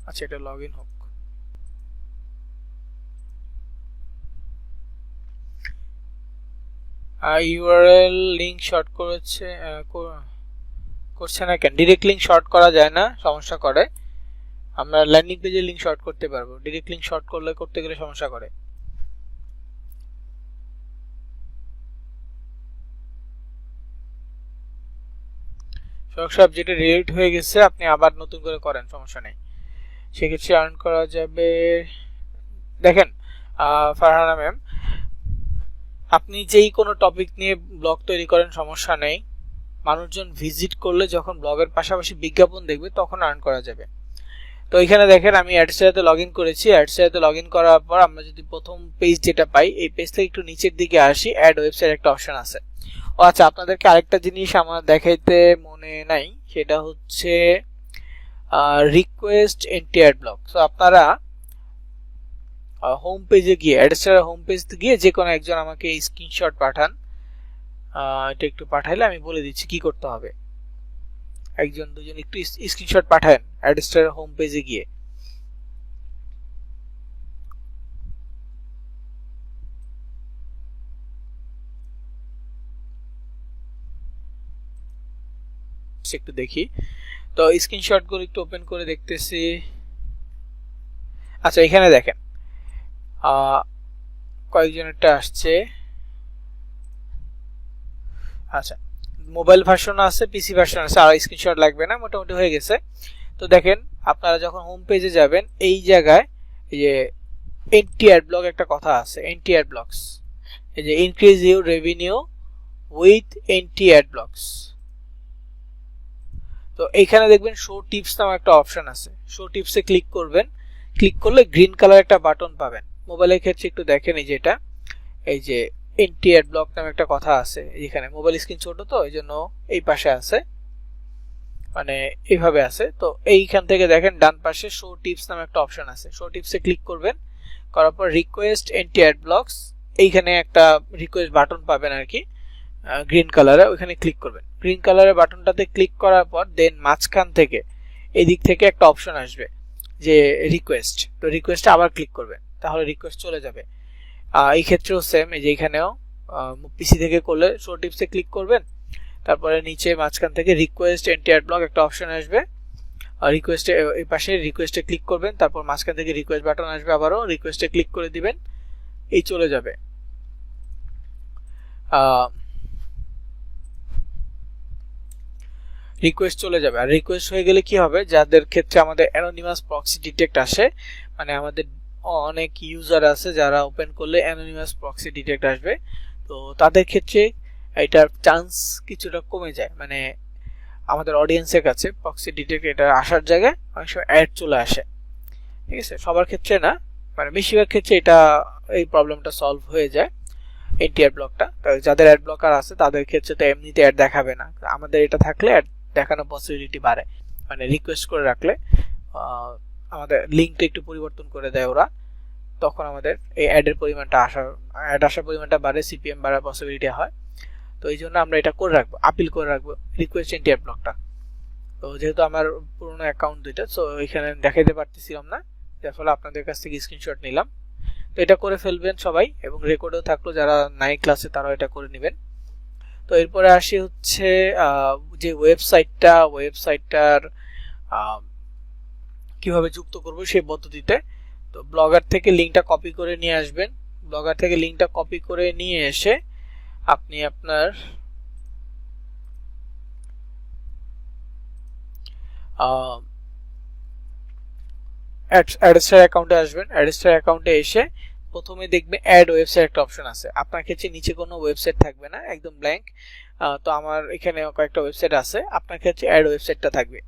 আচ্ছা এটা লগ ইন হোক। ইউআরএল লিংক শর্ট করছে না কেন? ডিরেক্ট লিংক শর্ট করা যায় না, সমস্যা করে। আমরা ল্যান্ডিং পেজে লিংক শর্ট করতে পারবো, ডিরেক্ট লিংক শর্ট করতে গেলে সমস্যা করে। সব যেটা ডিলিট হয়ে গেছে আপনি আবার নতুন করে করেন, সমস্যা নেই। সেক্ষেত্রে আর্ন করা যাবে। দেখেন ফারহানা ম্যাম, আপনি যেই কোনো টপিক নিয়ে ব্লগ তৈরি করেন সমস্যা নেই, মানুষজন ভিজিট করলে যখন ব্লগের পাশাপাশি বিজ্ঞাপন দেখবে তখন আর্ন করা যাবে। তো এখানে দেখেন আমি অ্যাডস্টারে লগ ইন করেছি। অ্যাডস্টারে লগ ইন করার পর আমরা যদি প্রথম পেজ যেটা পাই, এই পেজ থেকে একটু নিচের দিকে আসি, অ্যাড ওয়েবসাইট একটা অপশন আছে। ও আচ্ছা, আপনাদেরকে আরেকটা জিনিস আমার দেখাইতে মনে নাই, সেটা হচ্ছে request anti ad block. So আপনারা হোম পেজে গিয়ে, অ্যাডস্টার হোম পেজ গিয়ে যে কোনো একজন আমাকে এই স্ক্রিনশট পাঠান, এটা একটু পাঠাইলে আমি বলে দিচ্ছি কি করতে হবে। একজন দুজন একটু স্ক্রিনশট পাঠান অ্যাডস্টার হোম পেজে গিয়ে। একটু দেখি, তো স্ক্রিনশট গুলো একটু ওপেন করে দেখতেছি। আচ্ছা এখানে দেখেন কয়েকজনেরটা আসছে। আচ্ছা মোবাইল ভার্সন আছে, পিসি ভার্সন আছে, আর স্ক্রিনশট লাগবে না, মোটামুটি হয়ে গেছে। তো দেখেন আপনারা যখন হোম পেজে যাবেন এই জায়গায় এই যে এন্টি অ্যাড ব্লক একটা কথা আছে, এন্টি অ্যাড ব্লকস, এই যে increase your revenue with anti ad blocks. তো এইখানে দেখবেন শো টিপস নামে একটা অপশন আছে, শো টিপসে ক্লিক করবেন। ক্লিক করলে গ্রিন কালার একটা বাটন পাবেন। মোবাইলের ক্ষেত্রে একটু দেখেন এই যেটা, এই যে এন্টি অ্যাড ব্লক নামে একটা কথা আছে এখানে। মোবাইল স্ক্রিন ছোট তো এই জন্য এই পাশে আছে, মানে এইভাবে আছে। তো এইখান থেকে দেখেন ডান পাশে শো টিপস নামে একটা অপশন আছে, শো টিপসে ক্লিক করবেন। করার পর রিকোয়েস্ট এন্টি অ্যাড ব্লকস, এইখানে একটা রিকোয়েস্ট বাটন পাবেন আর কি গ্রিন কালারে, ওইখানে ক্লিক করবেন। গ্রিন কালারের বাটনটাতে ক্লিক করার পর দেন মাঝখান থেকে এদিক থেকে একটা অপশন আসবে যে রিকোয়েস্ট, তো রিকোয়েস্টে আবার ক্লিক করবেন, তাহলে রিকোয়েস্ট চলে যাবে। এই ক্ষেত্রেও সেম, এই যে এখানেও পিসি থেকে করলে শো টিপসে ক্লিক করবেন, তারপরে নিচে মাঝখান থেকে রিকোয়েস্ট এন্টি অ্যাড ব্লক একটা অপশন আসবে, রিকোয়েস্টে এই পাশে রিকোয়েস্টে ক্লিক করবেন, তারপর মাঝখান থেকে রিকোয়েস্ট বাটন আসবে, আবারও রিকোয়েস্টে ক্লিক করে দিবেন, এই চলে যাবে। রিকোয়েস্ট চলে যাবে। আর রিকোয়েস্ট হয়ে গেলে কি হবে, যাদের ক্ষেত্রে আমাদের অ্যানোনিমাস প্রক্সি ডিটেক্ট আসে, মানে আমাদের অনেক ইউজার আছে যারা ওপেন করলে অ্যানোনিমাস প্রক্সি ডিটেক্ট আসবে, তো তাদের ক্ষেত্রে এটার চান্স কিছুটা কমে যায়। মানে আমাদের অডিয়েন্সের কাছে প্রক্সি ডিটেক্ট এটা আসার জায়গায় অনেক সময় অ্যাড চলে আসে, ঠিক আছে? সবার ক্ষেত্রে না, মানে বেশিরভাগ ক্ষেত্রে এটা এই প্রবলেমটা সলভ হয়ে যায় এন্টি অ্যাড ব্লকটা। যাদের অ্যাড ব্লকার আছে তাদের ক্ষেত্রে তো এমনিতে অ্যাড দেখাবে না, আমাদের এটা থাকলে অ্যাড দেখানোর পসিবিলিটি বাড়ে। মানে রিকোয়েস্ট করে রাখলে আমাদের লিঙ্কটা একটু পরিবর্তন করে দেয় ওরা, তখন আমাদের এই অ্যাডের পরিমাণটা আসার পরিমাণটা বাড়ে, সিপিএম বাড়ার পসিবিলিটি হয়। তো এই জন্য আমরা এটা করে রাখবো, আপিল করে রাখবো রিকোয়েস্ট এন্টি অ্যাড ব্লকটা। তো যেহেতু আমার পুরোনো অ্যাকাউন্ট দুইটা, সো এখানে দেখাইতে পারতেছিলাম না, যার ফলে আপনাদের কাছ থেকে স্ক্রিনশট নিলাম। তো এটা করে ফেলবেন সবাই, এবং রেকর্ডেও থাকলো যারা নাই ক্লাসে তারাও এটা করে নেবেন। তো এরপরে আসি হচ্ছে যে ওয়েবসাইটটার কিভাবে যুক্ত করব সেই পদ্ধতিতে। তো ব্লগার থেকে লিঙ্কটা কপি করে নিয়ে আসবেন। ব্লগার থেকে লিঙ্কটা কপি করে নিয়ে এসে আপনি আপনার অ্যাডস্টার অ্যাকাউন্টে আসবেন। অ্যাডস্টার অ্যাকাউন্টে এসে প্রথমে দেখবেন অ্যাড ওয়েবসাইট একটা অপশন আছে। আপনার ক্ষেত্রে নিচে কোনো ওয়েবসাইট থাকবে না, একদম ব্ল্যাঙ্ক। তো আমার এখানে কয়েকটা ওয়েবসাইট আছে, আপনার ক্ষেত্রে অ্যাড ওয়েবসাইটটা থাকবে।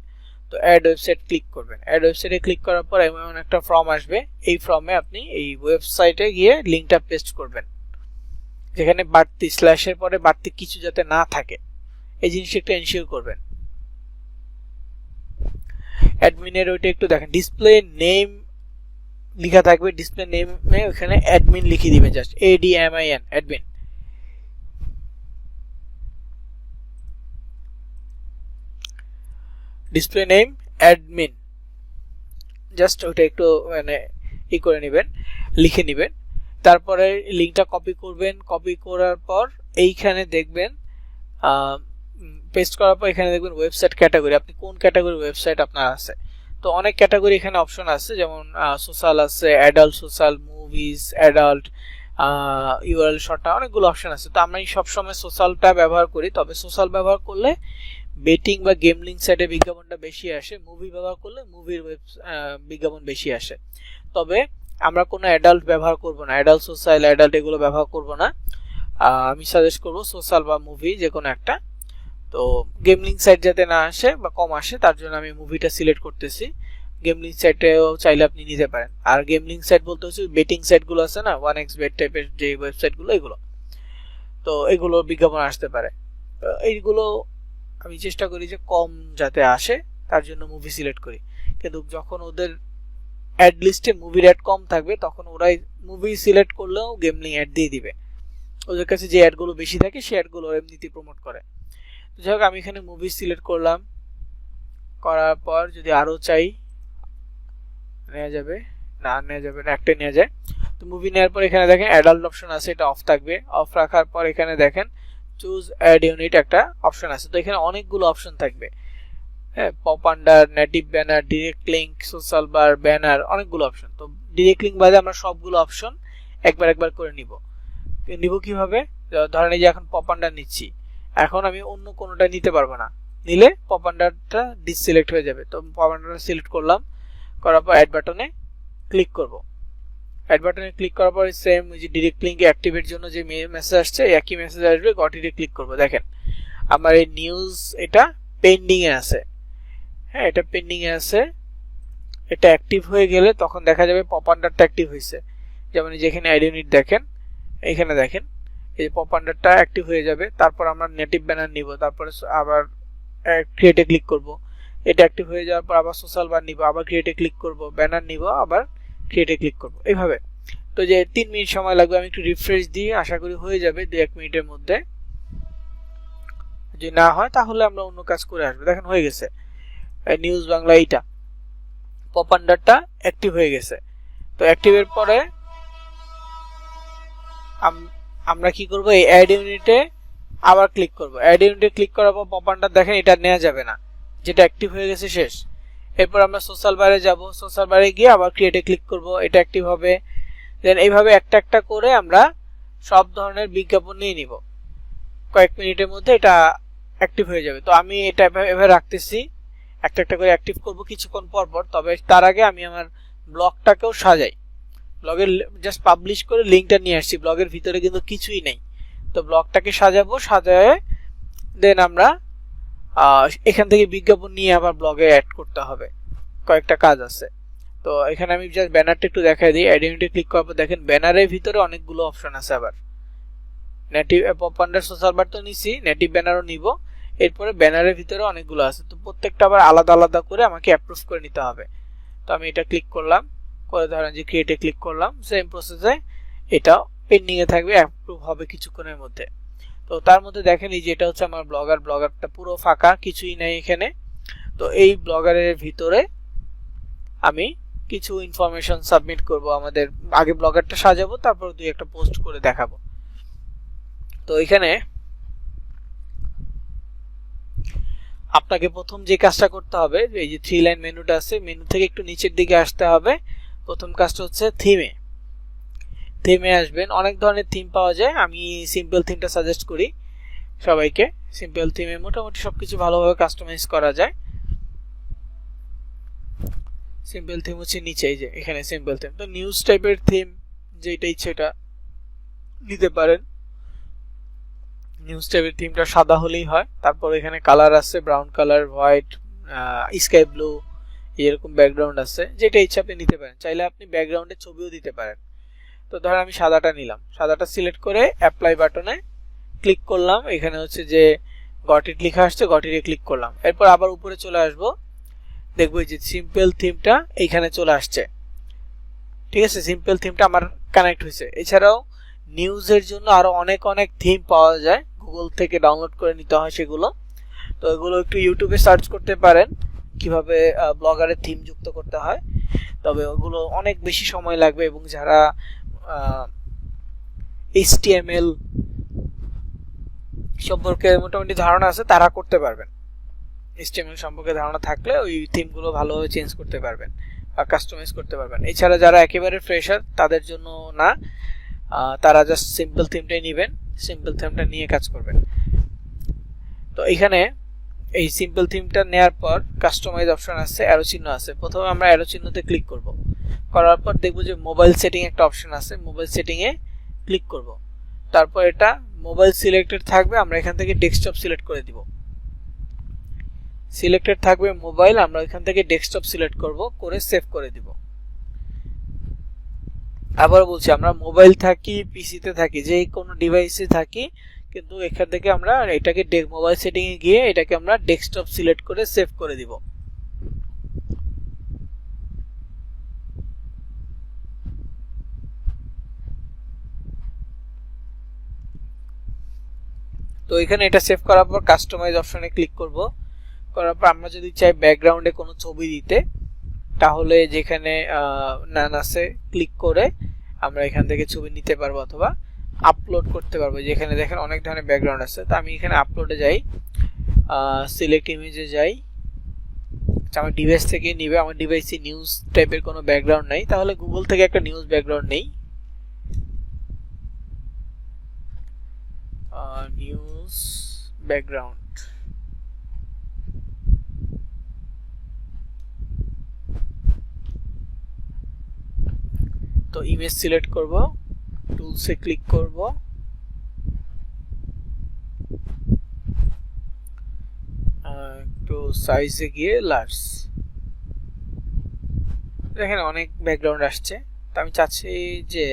তো অ্যাড ওয়েবসাইট ক্লিক করবেন। অ্যাড ওয়েবসাইটে ক্লিক করার পর এমন একটা ফর্ম আসবে, এই ফর্মে আপনি এই ওয়েবসাইটে গিয়ে লিঙ্কটা পেস্ট করবেন, যেখানে বাড়তি স্ল্যাশের পরে বাড়তি কিছু যাতে না থাকে এই জিনিসটা একটু এনশিওর করবেন। অ্যাডমিনের ওইটা একটু দেখেন, ডিসপ্লে নেম লেখা থাকবে, ডিসপ্লে নেমে ওখানে অ্যাডমিন লিখে দিবেন, just ADMIN admin. Display name admin, just ওটা একটু মানে ই করে নেবেন, লিখে নেবেন। তারপরে লিঙ্কটা কপি করবেন। কপি করার পর এইখানে দেখবেন পেস্ট করার পর এখানে দেখবেন ওয়েবসাইট ক্যাটাগরি, আপনি কোন ক্যাটাগরি ওয়েবসাইট আপনার আছে। তো অনেক ক্যাটাগরি এখানে অপশন আছে, যেমন সোশ্যাল আছে, adult social, movies, adult, URL শর্টটা, অনেকগুলো অপশন আছে। তো আমি সবসময় সোশ্যালটা ব্যবহার করি, তবে সোশ্যাল ব্যবহার করলে বেটিং বা গেমলিং সাইটে বিজ্ঞাপনটা বেশি আসে, মুভি ব্যবহার করলে মুভির বিজ্ঞাপন বেশি আসে। তবে আমরা কোনো অ্যাডাল্ট ব্যবহার করব না, অ্যাডাল্ট সোশ্যাল, অ্যাডাল্ট এগুলো ব্যবহার করব না। আমি সাজেস্ট করব সোশ্যাল বা মুভি যে কোনো একটা। তো গেম লিঙ্ক সাইট যাতে না আসে বা কম আসে তার জন্য আমি মুভিটা সিলেক্ট করতেছি। গেম লিঙ্ক সাইটেও চাইলে আপনি নিতে পারেন। আর গেম লিঙ্ক সাইট বলতে হচ্ছে বেটিং সাইটগুলো আছে না, 1xbet টাইপের যে ওয়েবসাইটগুলো, এগুলো তো এগুলো বিজ্ঞাপন আসতে পারে। এইগুলো আমি চেষ্টা করি যে কম যাতে আসে তার জন্য মুভি সিলেক্ট করি। কিন্তু যখন ওদের অ্যাড লিস্টে মুভির অ্যাড কম থাকবে তখন ওরাই মুভি সিলেক্ট করলেও গেম লিঙ্ক অ্যাড দিয়ে দিবে। ওদের কাছে যে অ্যাডগুলো বেশি থাকে সেই অ্যাডগুলো এমনিতেই প্রমোট করে। তো যাই হোক আমি এখানে মুভি সিলেক্ট করলাম, করার পর যদি আরও চাই নেওয়া যাবে, না নেওয়া যাবে না, একটা নেওয়া যায়। তো মুভি নেওয়ার পর এখানে দেখেন অ্যাডাল্ট অপশন আছে, এটা অফ থাকবে। অফ রাখার পর এখানে দেখেন চুজ অ্যাড ইউনিট একটা অপশন আছে। তো এখানে অনেকগুলো অপশন থাকবে, হ্যাঁ, pop under, native banner, direct link, social বার, ব্যানার, অনেকগুলো অপশন। তো ডিরেক্ট লিঙ্ক বাদে আমরা সবগুলো অপশন একবার করে নিব কিভাবে? ধরেন এই যে এখন পপ আন্ডার নিচ্ছি, এখন আমি অন্য কোনোটা নিতে পারবো না, নিলে পপ আন্ডারটা ডিসসিলেক্ট হয়ে যাবে। তো পপ আন্ডারটা সিলেক্ট করলাম, করার পর অ্যাড বাটনে ক্লিক করব। অ্যাড বাটনে ক্লিক করার পর সেম ওই যে ডিরেক্ট লিঙ্কে অ্যাক্টিভেট জন্য যে মেসেজ আসছে একই মেসেজ আসবে, গটিতে ক্লিক করব। দেখেন আমার এই নিউজ এটা পেন্ডিং এ আছে, হ্যাঁ এটা পেন্ডিং এ আছে। এটা অ্যাক্টিভ হয়ে গেলে তখন দেখা যাবে পপ আন্ডারটা অ্যাক্টিভ হয়েছে। যেমন যেখানে আইডি ইউনিট দেখেন, এখানে দেখেন এই পপ আন্ডারটা অ্যাক্টিভ হয়ে যাবে। তারপর আমরা নেটিভ ব্যানার নিব, তারপরে আবার ক্রিয়েটে ক্লিক করব। এটা অ্যাক্টিভ হয়ে যাওয়ার পর আবার সোশ্যাল বার নিব, আবার ক্রিয়েটে ক্লিক করব, ব্যানার নিব, আবার ক্রিয়েটে ক্লিক করব, এইভাবে। তো যে 3 মিনিট সময় লাগবে, আমি একটু রিফ্রেশ দিই, আশা করি হয়ে যাবে 2-1 মিনিটের মধ্যে। যদি না হয় তাহলে আমরা অন্য কাজ করে আসবো। দেখেন হয়ে গেছে, নিউজ বাংলা এইটা পপ আন্ডারটা অ্যাক্টিভ হয়ে গেছে। তো অ্যাক্টিভের পরে আমরা কি করব, এই অ্যাড ইউনিটে আবার ক্লিক করব। অ্যাড ইউনিটে ক্লিক করার পর পপ আন্ডার দেখেন এটা নেওয়া যাবে না, যেটা অ্যাক্টিভ হয়ে গেছে শেষ। এরপর আমরা সোশ্যাল বারে যাব, সোশ্যাল বারে গিয়ে আবার ক্রিয়েটে ক্লিক করব, এটা অ্যাক্টিভ হবে। দেন এইভাবে একটা একটা করে আমরা সব ধরনের বিজ্ঞাপন নিয়ে নিব, কয়েক মিনিটের মধ্যে এটা অ্যাক্টিভ হয়ে যাবে। তো আমি এটা এভাবে রাখতেছি, একটা একটা করে অ্যাক্টিভ করব কিছুক্ষণ পর পর। তবে তার আগে আমি আমার ব্লগটাকেও সাজাই, ব্লগের জাস্ট পাবলিশ করে লিঙ্কটা নিয়ে আসছি, ব্লগের ভিতরে কিন্তু কিছুই নেই। তো ব্লগটাকে সাজাবো, সাজায় দেন আমরা এখান থেকে বিজ্ঞাপন নিয়ে আবার ব্লগে অ্যাড করতে হবে, কয়েকটা কাজ আছে। তো এখানে আমি জাস্ট ব্যানারটা একটু দেখাই দিই। আইডেন্টিটি ক্লিক করার পর দেখেন ব্যানারের ভিতরে অনেকগুলো অপশন আছে। আবার নেটিভ পপ আন্ডার সোশ্যাল বার তো নিছি, নেটিভ ব্যানারও নিব। এরপরে ব্যানারের ভিতরে অনেকগুলো আছে, তো প্রত্যেকটা আবার আলাদা আলাদা করে আমাকে অ্যাপ্রুভ করে নিতে হবে। তো আমি এটা ক্লিক করলাম, করে ধরেন যে ক্রিয়েটে ক্লিক করলাম, সেম প্রসেসে এটা পেন্ডিং এ থাকবে, অ্যাপ্রুভ হবে কিছুক্ষণের মধ্যে। তো তার মধ্যে দেখেন এই যে এটা হচ্ছে আমার ব্লগার, ব্লগারটা পুরো ফাঁকা, কিছুই নাই এখানে। তো এই ব্লগারের ভিতরে আমি কিছু ইনফরমেশন সাবমিট করব। আমাদের আগে ব্লগারটা সাজাবো, তারপর দুই একটা পোস্ট করে দেখাবো। তো এখানে আপনাকে প্রথম যে কাজটা করতে হবে, এই যে 3 লাইন মেনুটা আছে, মেনু থেকে একটু নিচের দিকে আসতে হবে। প্রথম কাজটা হচ্ছে থিমে আসবেন। অনেক ধরনের থিম পাওয়া যায়, আমি সিম্পল থিমটা সাজেস্ট করি সবাইকে। সিম্পল থিমে মোটামুটি সবকিছু ভালোভাবে কাস্টমাইজ করা যায়। সিম্পল থিম হচ্ছে নিচে, এই যে এখানে সিম্পল থিম। তো নিউজ টাইপের থিম যেটা ইচ্ছে এটা নিতে পারেন। নিউজ টাইপের থিমটা সাদা হলেই হয়। তারপর এখানে কালার আছে, brown colour, white, sky blue, এরকম ব্যাকগ্রাউন্ড আছে, যেটা ইচ্ছা আপনি নিতে পারেন। চাইলে আপনি ব্যাকগ্রাউন্ডে ছবিও দিতে পারেন। তো ধরেন আমি সাদাটা নিলাম, সাদাটা সিলেক্ট করে অ্যাপ্লাই বাটনে ক্লিক করলাম। এখানে হচ্ছে যে গট ইট লেখা আসছে, গট ইটে ক্লিক করলাম। এরপর আবার উপরে চলে আসবো, দেখবো যে সিম্পল থিমটা এইখানে চলে আসছে। ঠিক আছে, সিম্পল থিমটা আমার কানেক্ট হয়েছে। এছাড়াও নিউজের জন্য আরো অনেক অনেক থিম পাওয়া যায়, গুগল থেকে ডাউনলোড করে নিতে হয় সেগুলো। তো এগুলো একটু ইউটিউবে সার্চ করতে পারেন কিভাবে ব্লগারের থিম যুক্ত করতে হয়। তবে ওগুলো অনেক বেশি সময় লাগবে, এবং যারা HTML সম্পর্কে মোটামুটি ধারণা আছে তারা করতে পারবেন। HTML সম্পর্কে ধারণা থাকলে ওই থিমগুলো ভালোভাবে চেঞ্জ করতে পারবেন বা কাস্টমাইজ করতে পারবেন। এছাড়া যারা একেবারে ফ্রেশার তাদের জন্য না, তারা জাস্ট সিম্পল থিমটাই নেবেন, সিম্পল থিমটা নিয়ে কাজ করবেন। তো এখানে এই সিম্পল থিমটা নেওয়ার পর কাস্টমাইজ অপশন আছে, অ্যারো চিহ্ন আছে। প্রথমে আমরা অ্যারো চিহ্নতে ক্লিক করব, করার পর দেখব যে মোবাইল সেটিং একটা অপশন আছে, মোবাইল সেটিং এ ক্লিক করব। তারপর এটা মোবাইল সিলেক্টেড থাকবে, আমরা এখান থেকে ডেস্কটপ সিলেক্ট করে দিব। সিলেক্টেড থাকবে মোবাইল, আমরা এখান থেকে ডেস্কটপ সিলেক্ট করব, করে সেভ করে দিব। আবার বলছি, আমরা মোবাইল থাকি, পিসিতে থাকি, যে কোনো ডিভাইসে থাকি, কিন্তু এখান থেকে আমরা এটাকে মোবাইল সেটিং এ গিয়ে এটাকে আমরা ডেস্কটপ সিলেক্ট করে সেভ করে দিব। তো এখানে এটা সেভ করার পর কাস্টমাইজ অপশনে ক্লিক করব। করার পর আমরা যদি চাই ব্যাকগ্রাউন্ডে কোনো ছবি দিতে, তাহলে যেখানে নান আছে ক্লিক করে আমরা এখান থেকে ছবি নিতে পারবো অথবা আপলোড করতে পারবো। যেখানে দেখেন অনেক ধরনের ব্যাকগ্রাউন্ড আছে। তো আমি এখানে আপলোডে যাই, সিলেক্ট ইমেজে যাই। আমার ডিভাইস থেকে নিবে, আমার ডিভাইসে নিউজ টাইপের কোনো ব্যাকগ্রাউন্ড নাই, তাহলে গুগল থেকে একটা নিউজ ব্যাকগ্রাউন্ড নেই। নিউজ ব্যাকগ্রাউন্ড, তো ইমেজ সিলেক্ট করব, টুলসে ক্লিক করব, একটু সাইজে গিয়ে লার্জ। দেখেন অনেক ব্যাকগ্রাউন্ড আসছে। তো আমি চাচ্ছি যে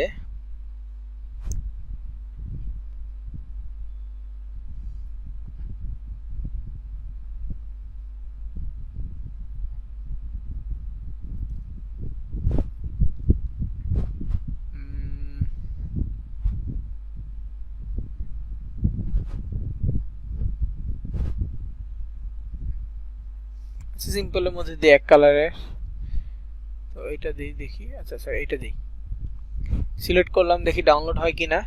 সিম্পলের মধ্যে দিই এক কালারের। তো এটা দিই, দেখি। আচ্ছা স্যার, এটা দিই, সিলেক্ট করলাম, দেখি ডাউনলোড হয় কিনা।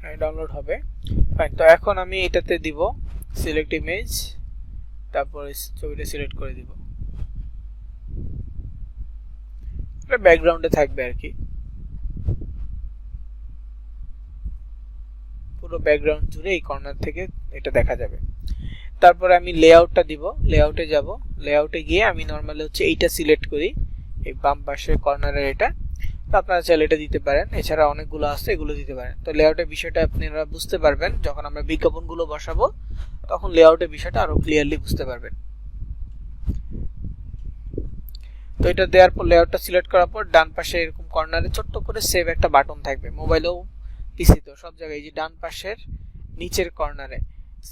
হ্যাঁ, ডাউনলোড হবে। ফাইন। তো এখন আমি এটাতে দিব সিলেক্ট ইমেজ, তারপরে ছবিটা সিলেক্ট করে দিব। এটা ব্যাকগ্রাউন্ডে থাকবে আর কি, পুরো ব্যাকগ্রাউন্ড জুড়ে এই কর্নার থেকে এটা দেখা যাবে। তারপরে আমি লেআউটটা দিব, লেআউটে যাব, লেআউটে গিয়ে আমি নরমালি হচ্ছে এইটা সিলেক্ট করি, এই বাম পাশের কর্নারের এটা। তো আপনারা চাইলে এটা দিতে পারেন, এছাড়া অনেকগুলো আছে, এগুলো দিতে পারেন। তো লেআউটের বিষয়টা আপনারা বুঝতে পারবেন যখন আমরা বিজ্ঞাপনগুলো বসাবো, তখন লেআউটের বিষয়টা আরো ক্লিয়ারলি বুঝতে পারবেন। তো এটা দেওয়ার পর লেআউটটা সিলেক্ট করার পর ডান পাশে এরকম কর্নারে ছোট্ট করে সেভ একটা বাটন থাকবে, মোবাইলেও পিসিতেও সব জায়গায়। এই যে ডান পাশের নিচের কর্নারে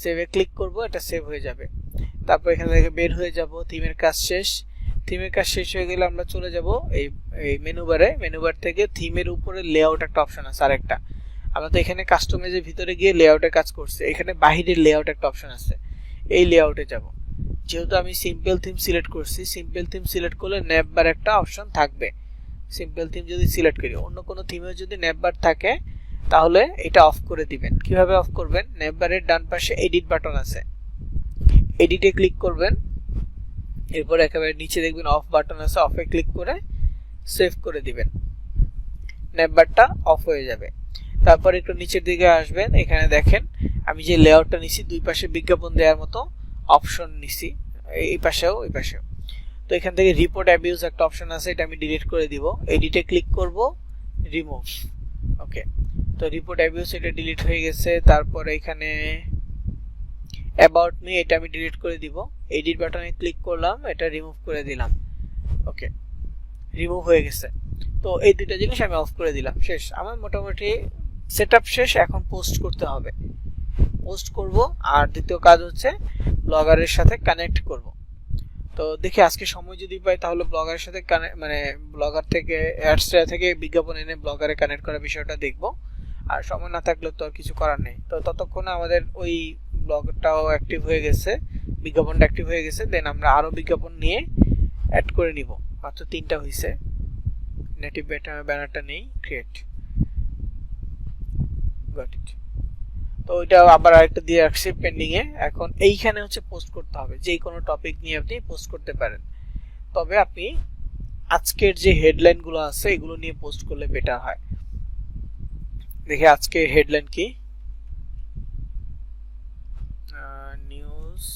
সেভে ক্লিক করব, এটা সেভ হয়ে যাবে। তারপর এখান থেকে বের হয়ে যাব, থিমের কাজ শেষ। থিমের কাজ শেষ হয়ে গেলে আমরা চলে যাব এই মেনু বারে। মেনু বার থেকে থিমের উপরে লেআউট একটা অপশন আছে আরেকটা। আমরা তো এখানে কাস্টমাইজের ভিতরে গিয়ে লেআউটের কাজ করছি, এখানে বাহিরের লেআউট একটা অপশন আছে, এই লেআউটে যাব। যেহেতু আমি সিম্পল থিম সিলেক্ট করছি, সিম্পল থিম সিলেক্ট করলে ন্যাপ বার একটা অপশন থাকবে। সিম্পল থিম যদি সিলেক্ট করি, অন্য কোনো থিমে যদি ন্যাপ বার থাকে তাহলে এটা অফ করে দিবেন। কিভাবে অফ করবেন? ন্যাপ বারের ডান পাশে এডিট বাটন আছে, এডিটে ক্লিক করবেন, এরপর একেবারে নিচে দেখবেন অফ বাটন আছে, অফে ক্লিক করে সেভ করে দিবেন, ন্যাপ বারটা অফ হয়ে যাবে। তারপর একটু নিচের দিকে আসবেন, এখানে দেখেন আমি যে লেআউটটা নিছি, দুই পাশে বিজ্ঞাপন দেওয়ার মতো অপশন নিছি, এই পাশেও এই পাশেও। তো এখান থেকে রিপোর্ট অ্যাবিউজ একটা অপশন আছে, এটা আমি ডিলিট করে দিব। এডিটে ক্লিক করব, রিমুভ। ওকে, তো রিপোর্ট অ্যাবিউজ এটা ডিলিট হয়ে গেছে। তারপরে এখানে অ্যাবাউট মি, এটা আমি ডিলিট করে দিব। এডিট বাটনে ক্লিক করলাম, এটা রিমুভ করে দিলাম। ওকে, রিমুভ হয়ে গেছে। তো এই দুটো জিনিস আমি অফ করে দিলাম, শেষ। আমার মোটামুটি সেটআপ শেষ। এখন পোস্ট করতে হবে, পোস্ট করব। আর দ্বিতীয় কাজ হচ্ছে ব্লগারের সাথে কানেক্ট করব। তো দেখি আজকে সময় যদি পাই তাহলে ব্লগারের সাথে মানে ব্লগার থেকে অ্যাডসটা থেকে বিজ্ঞাপন এনে ব্লগারে কানেক্ট করার বিষয়টা দেখব। আর সময় না থাকলে তো আর কিছু করার নেই। তো ততক্ষণে আমাদের ওই ব্লগটাও অ্যাক্টিভ হয়ে গেছে, বিজ্ঞাপনটা অ্যাক্টিভ হয়ে গেছে। দেন আমরা আরো বিজ্ঞাপন নিয়ে অ্যাড করে নিব। মাত্র 3টা হয়েছে। নেটিভ ব্যানারটা নেই, ক্রিয়েট, গট ইট। তো ওইটা আবার আরেকটা দিয়ে রাখছি পেন্ডিং এ। এখন এইখানে হচ্ছে পোস্ট করতে হবে, যে কোনো টপিক নিয়ে আপনি পোস্ট করতে পারেন। তবে আপনি আজকের যে হেডলাইন গুলো আছে এগুলো নিয়ে পোস্ট করলে বেটার হয়। দেখি আজকে হেডলাইন কি, news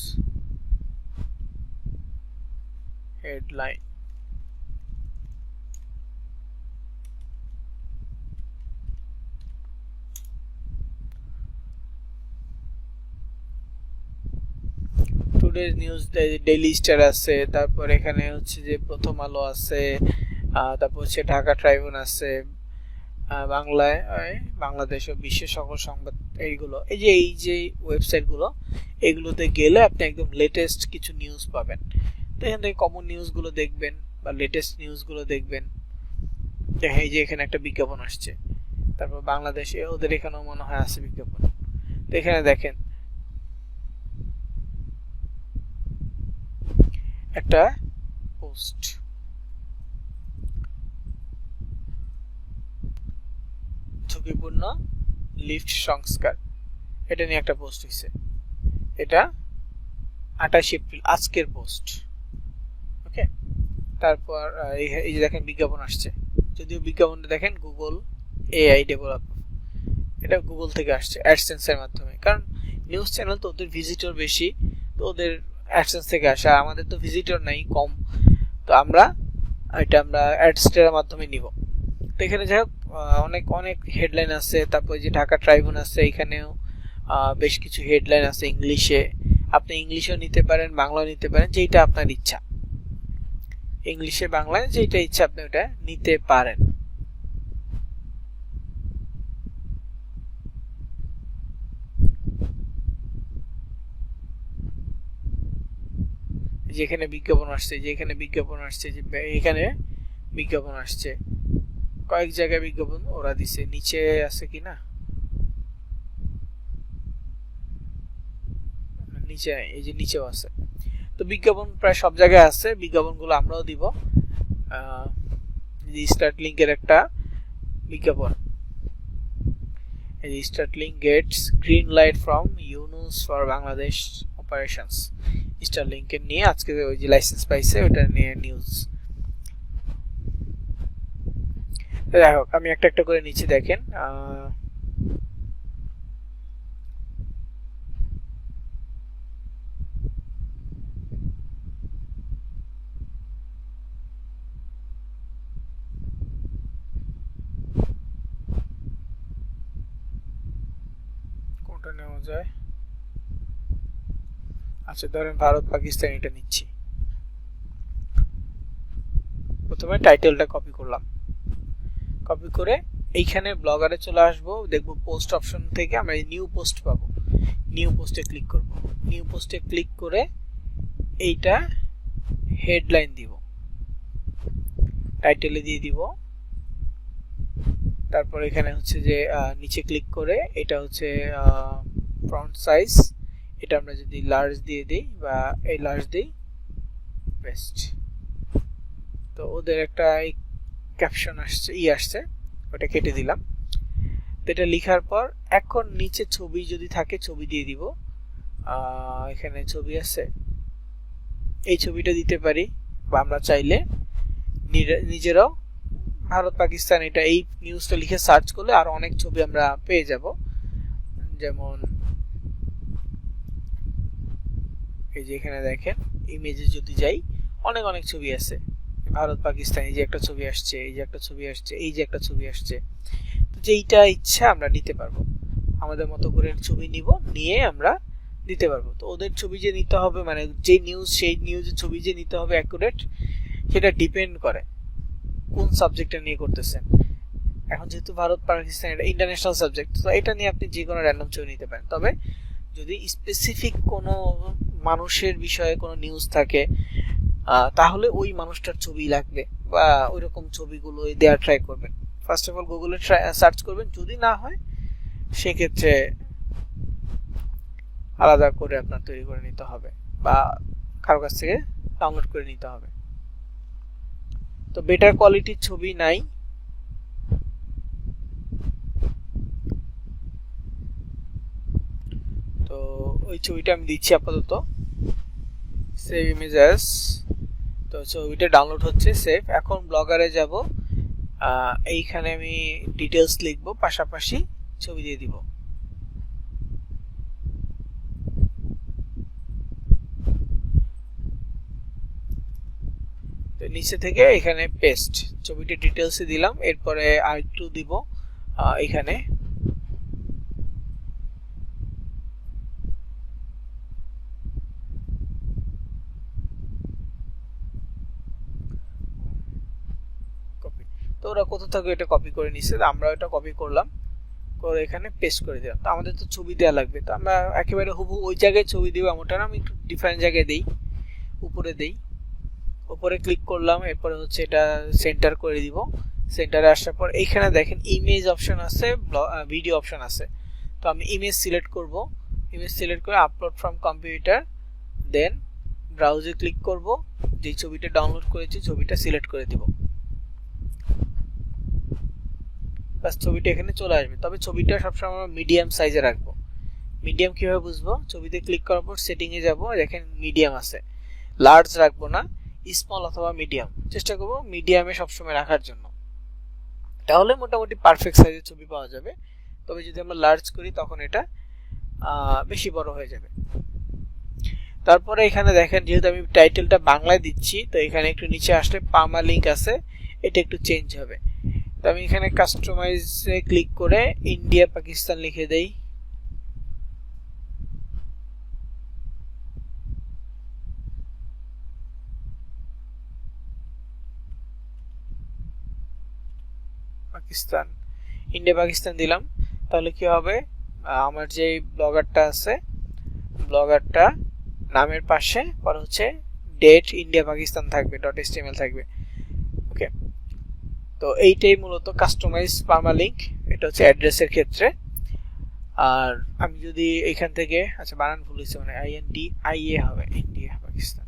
headline. Today's news, daily star আছে, তারপর এখানে হচ্ছে যে প্রথম আলো আছে, তারপর হচ্ছে ঢাকা ট্রাইবুন আছে, বাংলায় বাংলাদেশ ও বিশ্বের সকল সংবাদ। এইগুলো এই যে ওয়েবসাইটগুলো, এগুলোতে গেলে আপনি একদম লেটেস্ট কিছু নিউজ পাবেন। তো এখান থেকে কমন নিউজগুলো দেখবেন বা লেটেস্ট নিউজগুলো দেখবেন। এই যে এখানে একটা বিজ্ঞাপন আসছে, তারপর বাংলাদেশে ওদের এখানেও মনে হয় আছে বিজ্ঞাপন। তো এখানে দেখেন একটা পোস্ট, ঝুঁকিপূর্ণ লিফট সংস্কার, এটা নিয়ে একটা পোস্ট হয়েছে। এটা 28 এপ্রিল আজকের পোস্ট। ওকে, তারপর এই যে দেখেন বিজ্ঞাপন আসছে, যদিও বিজ্ঞাপনটা দেখেন গুগল এআই ডেভেলপ, এটা গুগল থেকে আসছে অ্যাডসেন্সের মাধ্যমে, কারণ নিউজ চ্যানেল তো ওদের ভিজিটর বেশি, তো ওদের অ্যাডসেন্স থেকে আসে, আমাদের তো ভিজিটর নাই, কম, তো আমরা অ্যাডসেন্সের মাধ্যমে নিব। তো এখানে যাই হোক অনেক অনেক হেডলাইন আছে, তারপর যে ঢাকা ট্রাইবুন আছে, এখানেও বেশ কিছু হেডলাইন আছে ইংলিশে, আপনি ইংলিশেও নিতে পারেন, বাংলাও নিতে পারেন, যেটা আপনার ইচ্ছা, ইংলিশে বাংলায় যেটা ইচ্ছা আপনি ওটা নিতে পারেন। যেখানে বিজ্ঞাপন আসছে, যেখানে বিজ্ঞাপন আসছে, যে এখানে বিজ্ঞাপন আসছে, কয়েক জায়গায় বিজ্ঞাপন ওরা দিছে, নিচে আছে কিনা, নিচে এই যে নিচেও আছে। তো বিজ্ঞাপন প্রায় সব জায়গায় আছে, বিজ্ঞাপনগুলো আমরাও দিব। স্টার্ট লিংকের একটা বিজ্ঞাপন, এই যে Starlink gets green light from Yunus for Bangladesh operations, স্টার লিংকের নিয়ে আজকে ওই যে লাইসেন্স পাইছে ওটা নিয়ে নিউজ। যাই হোক আমি একটা একটা করে নিচে দেখেন, কোনটা নেওয়া যায়। আচ্ছা ধরেন ভারত পাকিস্তান, এটা নিচ্ছি। প্রথমে টাইটেলটা কপি করলাম, কপি করে এইখানে ব্লগারে চলে আসবো, দেখবো পোস্ট অপশন থেকে আমরা এই নিউ পোস্ট পাবো, নিউ পোস্টে ক্লিক করব, নিউ পোস্টে ক্লিক করে এইটা হেডলাইন দিব, টাইটেলে দিয়ে দিব, তারপর এখানে হচ্ছে যে নিচে ক্লিক করে এটা হচ্ছে ফন্ট সাইজ, এটা আমরা যদি লার্জ দিয়ে দিই বা এই লার্জ দিই, বেস্ট। তো ওদের একটা ক্যাপশন আসছে, আসছে, ওটা কেটে দিলাম। তো এটা লেখার পর এখন নিচে ছবি যদি থাকে ছবি দিয়ে দিব, এখানে ছবি আছে, এই ছবিটা দিতে পারি, বা আমরা চাইলে নিজেরাও ভারত পাকিস্তান এটা এই নিউজটা লিখে সার্চ করলে আর অনেক ছবি আমরা পেয়ে যাব। যেমন এই যে এখানে দেখেন ইমেজে যদি যাই অনেক অনেক ছবি আছে, ভারত পাকিস্তান, এই যে একটা ছবি আসছে, এই যে একটা ছবি আসছে, এই যে একটা ছবি আসছে, তো যেইটা ইচ্ছা আমরা নিতে পারবো, আমাদের মতো করে ছবি নিব, নিয়ে আমরা দিতে পারবো। তো ওদের ছবি যে নিতে হবে, মানে যে নিউজ সেই নিউজের ছবি যে নিতে হবে অ্যাকুরেট, সেটা ডিপেন্ড করে কোন সাবজেক্টটা নিয়ে করতেছেন। এখন যেহেতু ভারত পাকিস্তান এটা ইন্টারন্যাশনাল সাবজেক্ট, তো এটা নিয়ে আপনি যে কোনো র্যান্ডম ছবি নিতে পারেন। তবে যদি স্পেসিফিক কোনো মানুষের বিষয়ে কোনো নিউজ থাকে, তাহলে ওই মানুষটার ছবি লাগবে বা ওইরকম ছবিগুলো দেওয়ার ট্রাই করবেন। ফার্স্ট অফ অল গুগলে সার্চ করবেন, যদি না হয় সেক্ষেত্রে আলাদা করে আপনার তৈরি করে নিতে হবে বা কারো কাছ থেকে ডাউনলোড করে নিতে হবে। তো বেটার কোয়ালিটির ছবি নাই, তো ওই ছবিটা আমি দিচ্ছি আপাতত, সেভ ইমেজেস। তো ছবিটা ডাউনলোড হচ্ছে, সেভ। এখন ব্লগারে যাব, এইখানে আমি ডিটেলস লিখবো, পাশাপাশি ছবি দিয়ে দিব। তো নিচে থেকে এখানে পেস্ট ছবিটা ডিটেইলসে দিলাম, এরপরে আরেকটু দিব এখানে কপি। তো ওরা কোথা থেকে এটা কপি করে নিছে, আমরা এটা কপি করলাম, করে এখানে পেস্ট করে দিলাম। তো আমাদের তো ছবি দেওয়া লাগবে, তো আমরা একেবারে হুবহু ওই জায়গায় ছবি দিব এমনটা না, আমি একটু ডিফারেন্ট জায়গায় দেই, উপরে দেই, উপরে ক্লিক করলাম, এরপরে হচ্ছে এটা সেন্টার করে দিব। সেন্টারে আসার পর এইখানে দেখেন ইমেজ অপশন আছে, ভিডিও অপশন আছে। তো আমি ইমেজ সিলেক্ট করব, ইমেজ সিলেক্ট করে আপলোড ফ্রম কম্পিউটার, দেন ব্রাউজে ক্লিক করব, যে ছবিটা ডাউনলোড করেছি ছবিটা সিলেক্ট করে দিব, বাস ছবিটা এখানে চলে আসবে। তবে ছবিটা সবসময় আমরা মিডিয়াম সাইজে রাখবো। মিডিয়াম কিভাবে বুঝবো, ছবিতে ক্লিক করার পর সেটিং এ যাব, দেখেন মিডিয়াম আছে, লার্জ রাখবো না, স্মল অথবা মিডিয়াম, চেষ্টা করব মিডিয়ামে সবসময় রাখার জন্য, তাহলে মোটামুটি পারফেক্ট সাইজের ছবি পাওয়া যাবে। তবে যদি আমরা লার্জ করি তখন এটা বেশি বড় হয়ে যাবে। তারপরে এখানে দেখেন যেহেতু আমি টাইটেলটা বাংলায় দিচ্ছি, তো এখানে একটু নিচে আসলে পার্মালিংক আছে, এটা একটু চেঞ্জ হবে। তো আমি এখানে কাস্টমাইজে ক্লিক করে ইন্ডিয়া পাকিস্তান লিখে দেই, পাকিস্তান, ইন্ডিয়া পাকিস্তান দিলাম। তাহলে কি হবে, আমার যে ব্লগারটা আছে, ব্লগারটা নামের পাশে পর হচ্ছে ডেট ইন্ডিয়া পাকিস্তান থাকবে, .html থাকবে। ওকে, তো এইটাই মূলত কাস্টমাইজ পার্মালিংক, এটা হচ্ছে অ্যাড্রেসের ক্ষেত্রে। আর আমি যদি এখান থেকে, আচ্ছা বানান ভুল হয়েছে, মানে INDIA হবে, ইন্ডিয়া পাকিস্তান।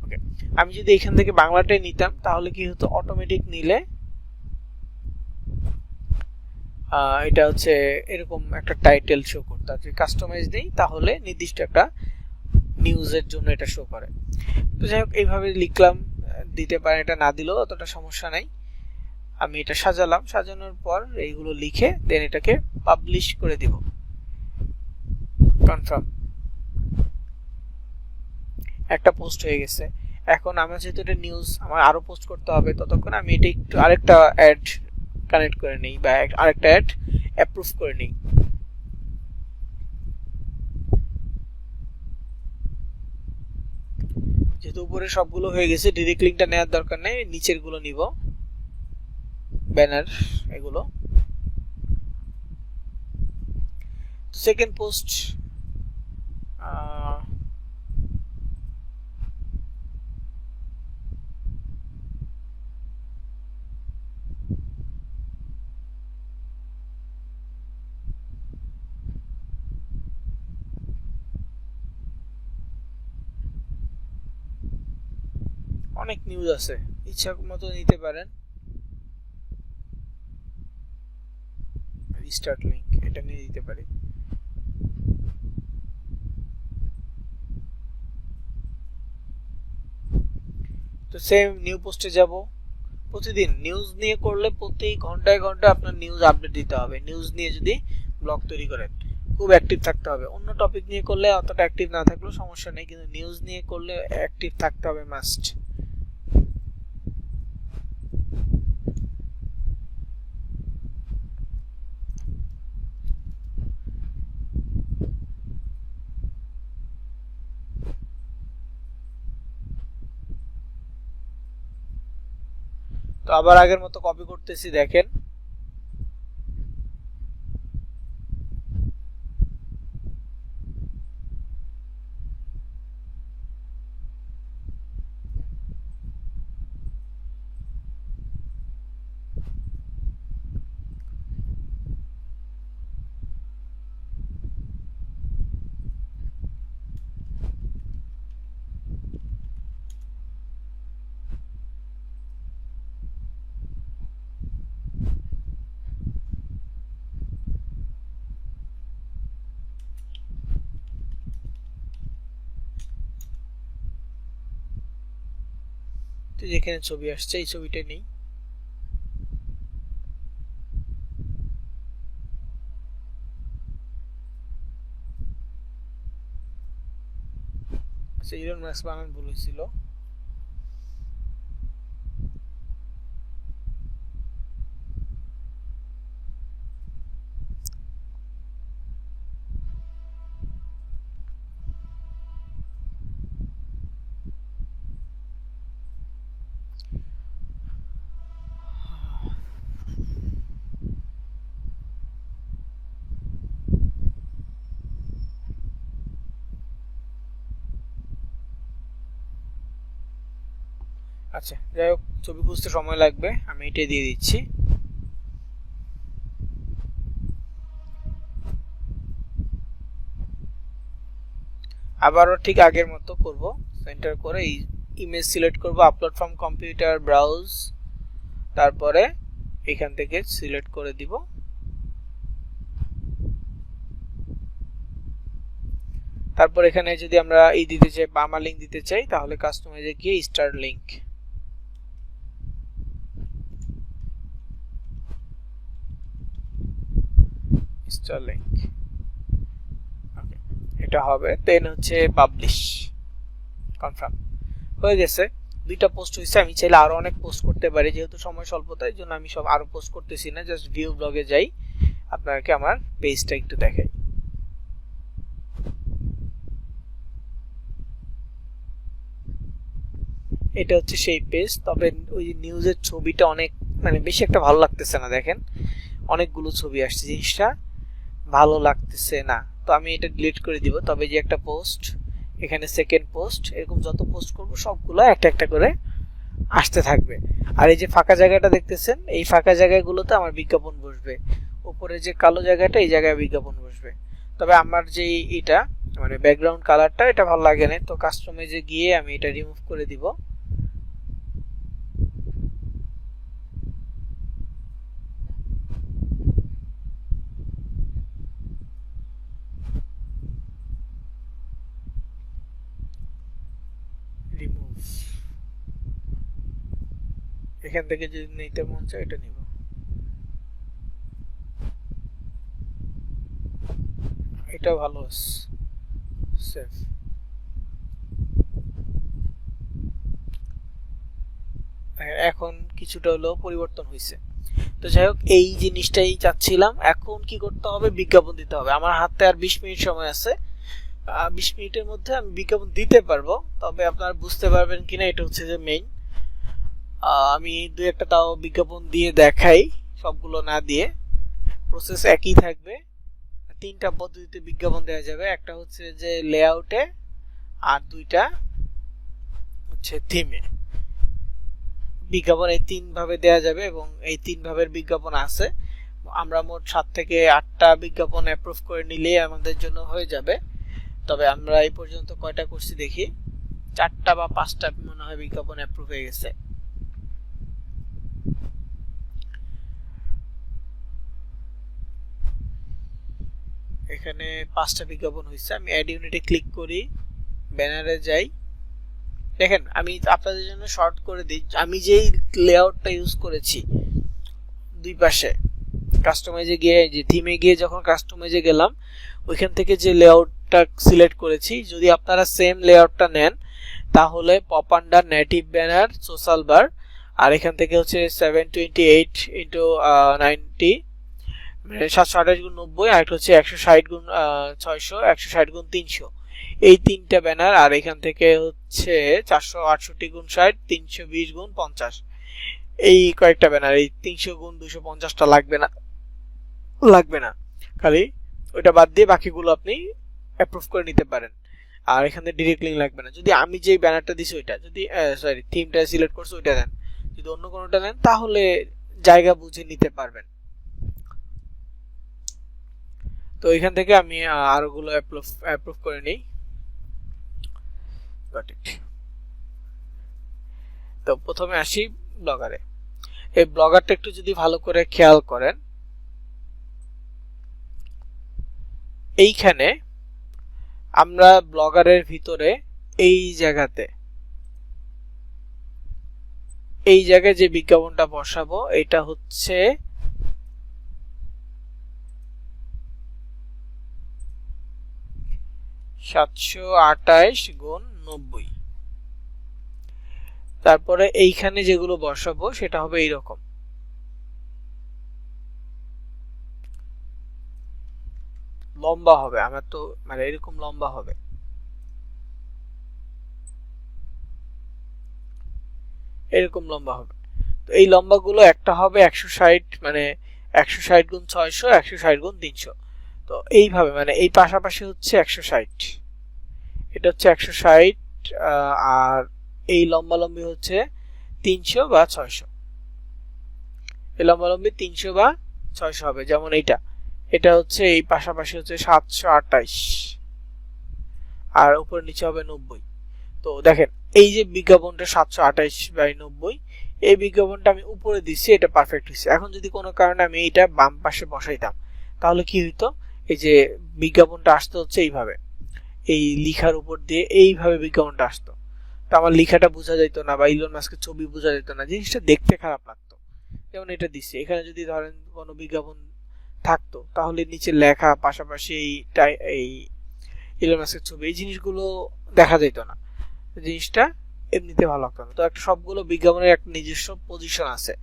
ওকে, আমি যদি এখান থেকে বাংলাটাই নিতাম তাহলে কি হতো, অটোমেটিক নিলে এটা হচ্ছে এরকম একটা টাইটেল শো করতে। যদি কাস্টমাইজ দিই তাহলে নির্দিষ্ট একটা নিউজের জন্য এটা শো করে। তো যাই হোক এইভাবে লিখলাম, দিতে পারেন, এটা না দিলেও অতটা সমস্যা নাই। আমি এটা সাজালাম, সাজানোর পর এইগুলো লিখে দেন এটাকে পাবলিশ করে দিব, কনফার্ম, একটা পোস্ট হয়ে গেছে। এখন আমার যেহেতু এটা নিউজ, আমার আরো পোস্ট করতে হবে, ততক্ষণ আমি এটা একটু আরেকটা অ্যাড কানেক্ট করে নিই বা আরেকটা অ্যাড অ্যাপ্রুভ করে নিই। যেহেতু উপরে সবগুলো হয়ে গেছে, ডিরেক্ট লিঙ্কটা নেওয়ার দরকার নেই, নিচের গুলো নিব, ব্যানার এগুলো। সেকেন্ড পোস্ট, অনেক নিউজ আছে, ইচ্ছা মতো নিতে পারেন। রিস্টার্ট লিংক, এটা নিয়ে দিতে পারি। তো সেম নিউ পোস্টে যাব, প্রতিদিন নিউজ নিয়ে করলে প্রতি ঘন্টায় ঘন্টায় আপনার নিউজ আপডেট দিতে হবে। নিউজ নিয়ে যদি ব্লগ তৈরি করেন খুব অ্যাক্টিভ থাকতে হবে। অন্য টপিক নিয়ে করলে অতটা অ্যাক্টিভ না থাকলেও সমস্যা নেই, কিন্তু নিউজ নিয়ে করলে অ্যাক্টিভ থাকতে হবে মাস্ট। তো আবার আগের মতো কপি করতেছি, দেখেন তো যেখানে ছবি আসছে এই ছবিটা নেই, ইলন মাস্ক বানান ভুল হয়েছিল। আচ্ছা যাই হোক, ছবি খুঁজতে সময় লাগবে, আমি এটা দিয়ে দিচ্ছি। আবারও ঠিক আগের মতো করব, সেন্টার করে এই ইমেজ সিলেক্ট করব, আপলোড ফ্রম কম্পিউটার, ব্রাউজ, তারপরে এখান থেকে সিলেক্ট করে দিব। তারপর এখানে যদি আমরা এই দিতে চাই, বার্মা লিংক দিতে চাই, তাহলে কাস্টমাইজে গিয়ে স্টার লিংক, স্টার লিংক, ওকে এটা হবে। দেন হচ্ছে পাবলিশ, কনফার্ম হয়ে গেছে। দুইটা পোস্ট হয়েছে। আমি চাইলে আরো অনেক পোস্ট করতে পারি, যেহেতু সময় স্বল্পতা, এই জন্য আমি সব আরো পোস্ট করতেছি না, জাস্ট ভিউ ব্লগে যাই, আপনাকে আমার পেজটা একটু দেখাই। এটা হচ্ছে সেই পেজ। তবে ওই নিউজের ছবিটা অনেক মানে বেশি একটা ভালো লাগতেছে না, দেখেন অনেকগুলো ছবি আসছে, জিনিসটা ভালো লাগতেছে না, তো আমি এটা ডিলিট করে দিব। তবে যে একটা পোস্ট, এখানে সেকেন্ড পোস্ট, এরকম যত পোস্ট করব সবগুলো একটা একটা করে আসতে থাকবে। আর এই যে ফাঁকা জায়গাটা দেখতেছেন, এই ফাঁকা জায়গাগুলোতে আমার বিজ্ঞাপন বসবে। উপরে যে কালো জায়গাটা, এই জায়গায় বিজ্ঞাপন বসবে। তবে আমার যে এটা মানে ব্যাকগ্রাউন্ড কালারটা, এটা ভালো লাগে না, তো কাস্টমাইজে গিয়ে আমি এটা রিমুভ করে দিব। রিমুভ, এখান থেকে যদি নিতে মন চায় এটা নিব। এটা ভালো আছে, সেভ। এখন কিছুটা হলেও পরিবর্তন হয়েছে। তো যাই হোক, এই জিনিসটাই চাচ্ছিলাম। এখন কি করতে হবে, বিজ্ঞাপন দিতে হবে। আমার হাতে আর 20 মিনিট সময় আছে, 20 মিনিটের মধ্যে আমি বিজ্ঞাপন দিতে পারবো। তবে আপনারা বুঝতে পারবেন কিনা এটা হচ্ছে যে মেইন। আমি দুই একটা তাও বিজ্ঞাপন দিয়ে দেখাই, সবগুলো না দিয়ে। প্রসেস একই থাকবে। তিনটা পদ্ধতিতে বিজ্ঞাপন দেওয়া যাবে, একটা হচ্ছে যে লেআউটে, আর দুইটা হচ্ছে থিমে। বিজ্ঞাপন এই তিন ভাবে দেওয়া যাবে এবং এই তিন ভাবের বিজ্ঞাপন আছে। আমরা মোট 7 থেকে 8টা বিজ্ঞাপন অ্যাপ্রুভ করে নিলে আমাদের জন্য হয়ে যাবে। তবে আমরা এই পর্যন্ত কয়টা করছি দেখি, 4টা বা 5টা মনে হয় বিজ্ঞাপন অ্যাপ্রুভ হয়ে গেছে। এখানে 5টা বিজ্ঞাপন হয়েছে। আমি অ্যাড ইউনিটে ক্লিক করি, ব্যানারে যাই। দেখেন আমি আপনাদের জন্য শর্ট করে দিই, আমি যেই লেআউটটা ইউজ করেছি দুই পাশে, কাস্টমাইজে গিয়ে যে থিমে গিয়ে যখন কাস্টমাইজে গেলাম, ওইখান থেকে যে লেআউটটা সিলেক্ট করেছি, যদি আপনারা সেম লেআউটটা নেন তাহলে pop under, native banner, social bar, আর এখান থেকে হচ্ছে 728x90, মানে 728x90, আর একটা হচ্ছে 160x600, 160x300, এই তিনটা ব্যানার। আর এখান থেকে হচ্ছে 468x60, 320x50, এই কয়েকটা ব্যানার। এই 300x250টা লাগবে না, খালি ওইটা বাদ দিয়ে বাকিগুলো আপনি অ্যাপ্রুভ করে নিতে পারেন। আর এখানে ডিরেক্ট লিংক লাগবে না। যদি আমি যে ব্যানারটা দিছি ওইটা, যদি সরি থিমটা সিলেক্ট করছি ওইটা দেন, যদি অন্য কোনোটা নেন তাহলে জায়গা বুঝে নিতে পারবেন। তো এখান থেকে আমি আরোগুলো অ্যাপ্রুভ করে নিই। Got it. তো প্রথমে আসি ব্লগারে। এই ব্লগারটা একটু যদি ভালো করে খেয়াল করেন, এইখানে আমরা ব্লগারের ভিতরে এই জায়গায় যে বিজ্ঞাপনটা বসাবো, এটা হচ্ছে $728x90। 90। তারপরে এইখানে যেগুলো বসাবো সেটা হবে এইরকম, লম্বা হবে, আমার তো মানে এরকম লম্বা হবে। এরকম লম্বা হবে। তো এই লম্বাগুলো একটা হবে 160, মানে 160 গুণ 600, 160 গুণ 300। তো এইভাবে মানে এই পাশাপাশি হচ্ছে 160, এটা হচ্ছে 160, আর এই লম্বালম্বি হচ্ছে 300 বা 600। এই লম্বালম্বি 300 বা 600 হবে। যেমন এটা হচ্ছে এই পাশাপাশি হচ্ছে 728, আর উপর নিচে হবে 90। তো দেখেন এই যে বিজ্ঞাপনটা 728/90, এই বিজ্ঞাপনটা আমি উপরে দিচ্ছি, এটা পারফেক্ট হয়েছে। এখন যদি কোনো কারণে আমি এটা বাম পাশে বসাইতাম তাহলে কি হইতো, এই যে বিজ্ঞাপনটা আসতে হচ্ছে এইভাবে, এই লিখার উপর দিয়ে এইভাবে বিজ্ঞাপনটা আসতো। তো আমার লিখাটা বোঝা যেত না, বা ইলন মাস্কের ছবি বোঝা যেত না, জিনিসটা দেখতে খারাপ লাগতো। যেমন এটা দিচ্ছি, এখানে যদি ধরেন কোনো বিজ্ঞাপন থাকতো তাহলে নিচে লেখা পাশাপাশি এই ইলন মাস্কের ছবি, এই জিনিসগুলো দেখা যেত না, জিনিসটা এমনিতে ভালো লাগতো না। তো একটা সবগুলো বিজ্ঞাপনের একটা নিজস্ব পজিশন আছে,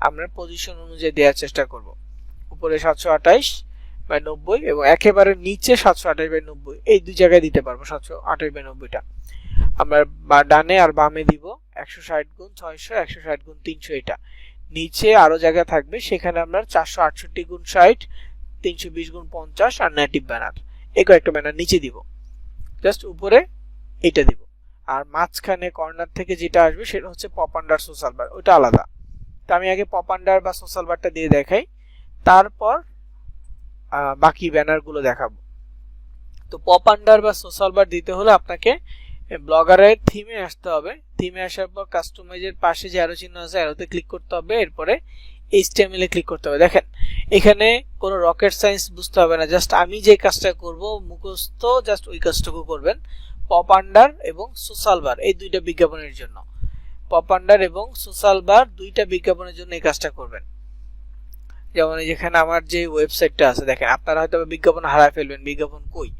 আমরা পজিশন অনুযায়ী দেওয়ার চেষ্টা করব। উপরে 728/90 এবং একেবারে নিচে 728/90, এই দুই জায়গায় দিতে পারবো 728/90টা। আমরা ডানে আর বামে দিব 160 গুণ 600, 160 গুণ 300। এটা নিচে আরো জায়গা থাকবে, সেখানে আমরা 468 গুণ 60, 320 গুণ 50 আর নেটিভ ব্যানার, এই কয়েকটা ব্যানার নিচে দিব। জাস্ট উপরে এটা দিব। আর মাঝখানে কর্নার থেকে যেটা আসবে সেটা হচ্ছে পপ আন্ডার সোশ্যাল বার, ওটা আলাদা। তো আমি আগে পপ আন্ডার বা সোশ্যাল বারটা দিয়ে দেখাই, তারপর বাকি ব্যানারগুলো দেখাবো। তো পপ আন্ডার বা সোশ্যাল বার দিতে হলে আপনাকে ব্লগারের থিমে আসতে হবে। থিমে আসার পর কাস্টমাইজের পাশে যে অ্যারো চিহ্ন আছে, অ্যারোতে ক্লিক করতে হবে, এরপরে HTML এ ক্লিক করতে হবে। দেখেন এখানে কোনো রকেট সায়েন্স বুঝতে হবে না, জাস্ট আমি যে কাজটা করব মুখস্থ, জাস্ট ওই কাজটুকু করবেন। পপ আন্ডার এবং সোশ্যাল বার এই দুইটা বিজ্ঞাপনের জন্য, পপ আন্ডার এবং সোশ্যাল বার দুইটা বিজ্ঞাপনের জন্য এই কাজটা করবেন। যেমন যেখানে আমার যে ওয়েবসাইটটা আছে, দেখেন আপনারা হয়তো বিজ্ঞাপন হারায় ফেলবেন, বিজ্ঞাপন কই,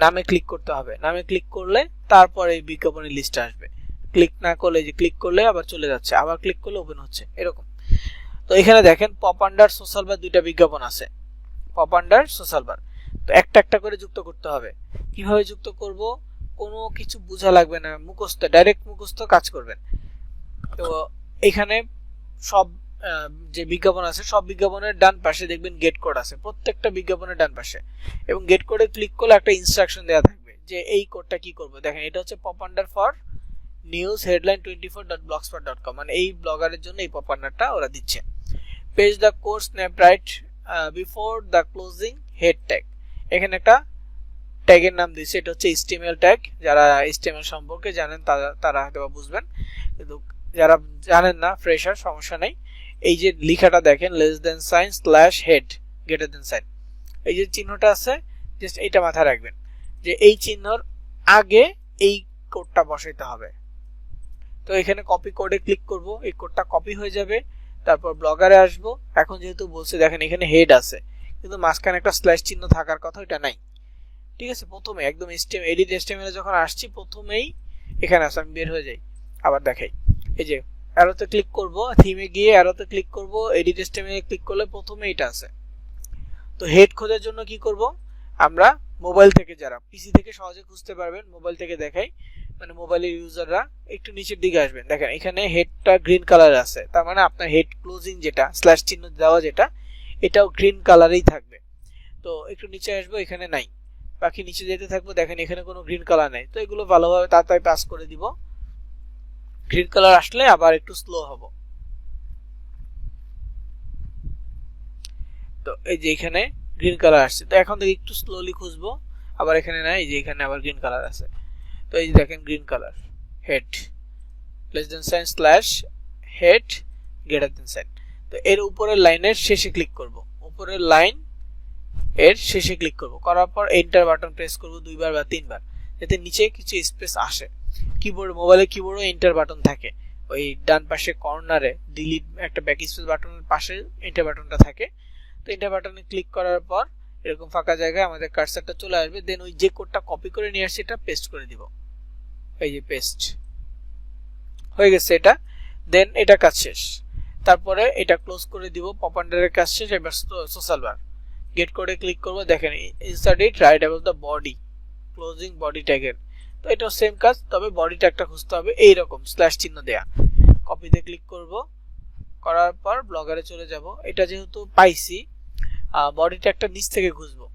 নামে ক্লিক করতে হবে। নামে ক্লিক করলে তারপর এই বিজ্ঞাপনের লিস্ট আসবে। ক্লিক না করলে, যে ক্লিক করলে আবার চলে যাচ্ছে, আবার ক্লিক করলে ওপেন হচ্ছে, এরকম। তো এখানে দেখেন পপ আন্ডার সোশ্যাল বার দুইটা বিজ্ঞাপন আছে, পপ আন্ডার সোশ্যাল বার। তো একটা একটা করে যুক্ত করতে হবে। কিভাবে যুক্ত করব, কোনো কিছু বোঝা লাগবে না, মুখস্থ, ডাইরেক্ট মুখস্থ কাজ করবেন। তো এখানে সব যে বিজ্ঞাপন আছে সব বিজ্ঞাপনের ডান পাশে দেখবেন গেট কোড আছে, প্রত্যেকটা বিজ্ঞাপনের ডান পাশে, এবং গেট কোডে ক্লিক করলে একটা ইনস্ট্রাকশন দেওয়া থাকবে যে এই কোডটা কি করবে। দেখেন এটা হচ্ছে pop under for news headline 24.blogspot.com, মানে এই ব্লগারের জন্য এই পপ আন্ডারটা ওরা দিচ্ছে। Paste the code snippet right before the closing head tag, এখানে একটা ট্যাগের নাম দিয়েছে, এটা হচ্ছে HTML ট্যাগ। যারা HTML সম্পর্কে জানেন তারা হয়তো বুঝবেন, কিন্তু যারা জানেন না, ফ্রেশার, সমস্যা নেই। এই যে লেখাটা দেখেন, less than sign slash head greater than sign, এই যে চিহ্নটা আছে, জাস্ট এইটা মাথায় রাখবেন যে এই চিহ্নর আগে এই কোডটা বসাইতে হবে। তো এখানে কপি কোডে ক্লিক করব, এই কোডটা কপি হয়ে যাবে। তারপর ব্লগারে আসব। এখন যেহেতু বলছে, দেখেন এখানে হেড আছে কিন্তু মাঝখানে একটা স্ল্যাশ চিহ্ন থাকার কথা, এটা নাই। ঠিক আছে, প্রথমে একদম এডিট HTML যখন আসছি প্রথমেই এখানে আছে, আমি বের হয়ে যাই, আবার দেখাই। এই যে অ্যারোতে ক্লিক করব, থিমে গিয়ে অ্যারোতে ক্লিক করব, এডিট HTML ক্লিক করলে প্রথমে এটা আছে। তো হেড খোঁজার জন্য কি করব, আমরা মোবাইল থেকে, যারা পিসি থেকে সহজে খুঁজতে পারবেন, মোবাইল থেকে দেখাই, মানে মোবাইলের ইউজাররা একটু নিচের দিকে আসবেন। দেখেন এখানে হেডটা গ্রিন কালার আছে, তার মানে আপনার হেড ক্লোজিং যেটা স্ল্যাশ চিহ্ন দেওয়া যেটা, এটাও গ্রিন কালারেই থাকবে। তো একটু নিচে আসবো, এখানে নাই, বাকি নিচে যেতে থাকবো। দেখেন এখানে কোনো গ্রিন কালার নাই, তো এগুলো ভালোভাবে তাড়াতাড়ি পাস করে দিব। গ্রিন কালার আসলে আবার একটু স্লো হব। তো এই যে এখানে গ্রিন কালার আসছে, তো এখন থেকে একটু স্লোলি খুঁজবো, আবার এখানে নাই, এই যে এখানে আবার গ্রিন কালার আছে। তো এই যে দেখেন green colour, head less than sign slash head greater than sign. তো এর উপরের লাইনের শেষে ক্লিক করব, উপরের লাইন এর শেষে ক্লিক করব, করার পর এন্টার বাটন প্রেস করব 2 বার বা 3 বার, যাতে নিচে কিছু স্পেস আসে। কিবোর্ড, মোবাইলের কিবোর্ডে এন্টার বাটন থাকে, ওই ডান পাশে কর্নারে ডিলিট একটা ব্যাক স্পেস বাটনের পাশে এন্টার বাটনটা থাকে। তো এন্টার বাটনে ক্লিক করার পর এরকম ফাঁকা জায়গায় আমাদের কার্সারটা চলে আসবে, দেন ওই যে কোডটা কপি করে নিয়ে আসছে এটা পেস্ট করে দিব। এই যে পেস্ট হয়ে গেছে এটা। দেন এটা কাজ শেষ, তারপরে এটা ক্লোজ করে দিব, পপ আন্ডারের কাজ শেষ। এবার সোশ্যাল বার গেট কোডে ক্লিক করব, দেখেন insert it right about the body, closing body ট্যাগের। তো এটাও সেম কাজ, তবে বডি ট্যাগটা খুঁজতে হবে এইরকম স্ল্যাশ চিহ্ন দেয়া। কপিতে ক্লিক করব, করার পর ব্লগারে চলে যাব। এটা যেহেতু পাইছি, বডি ট্যাগটা নিচ থেকে খুঁজবো।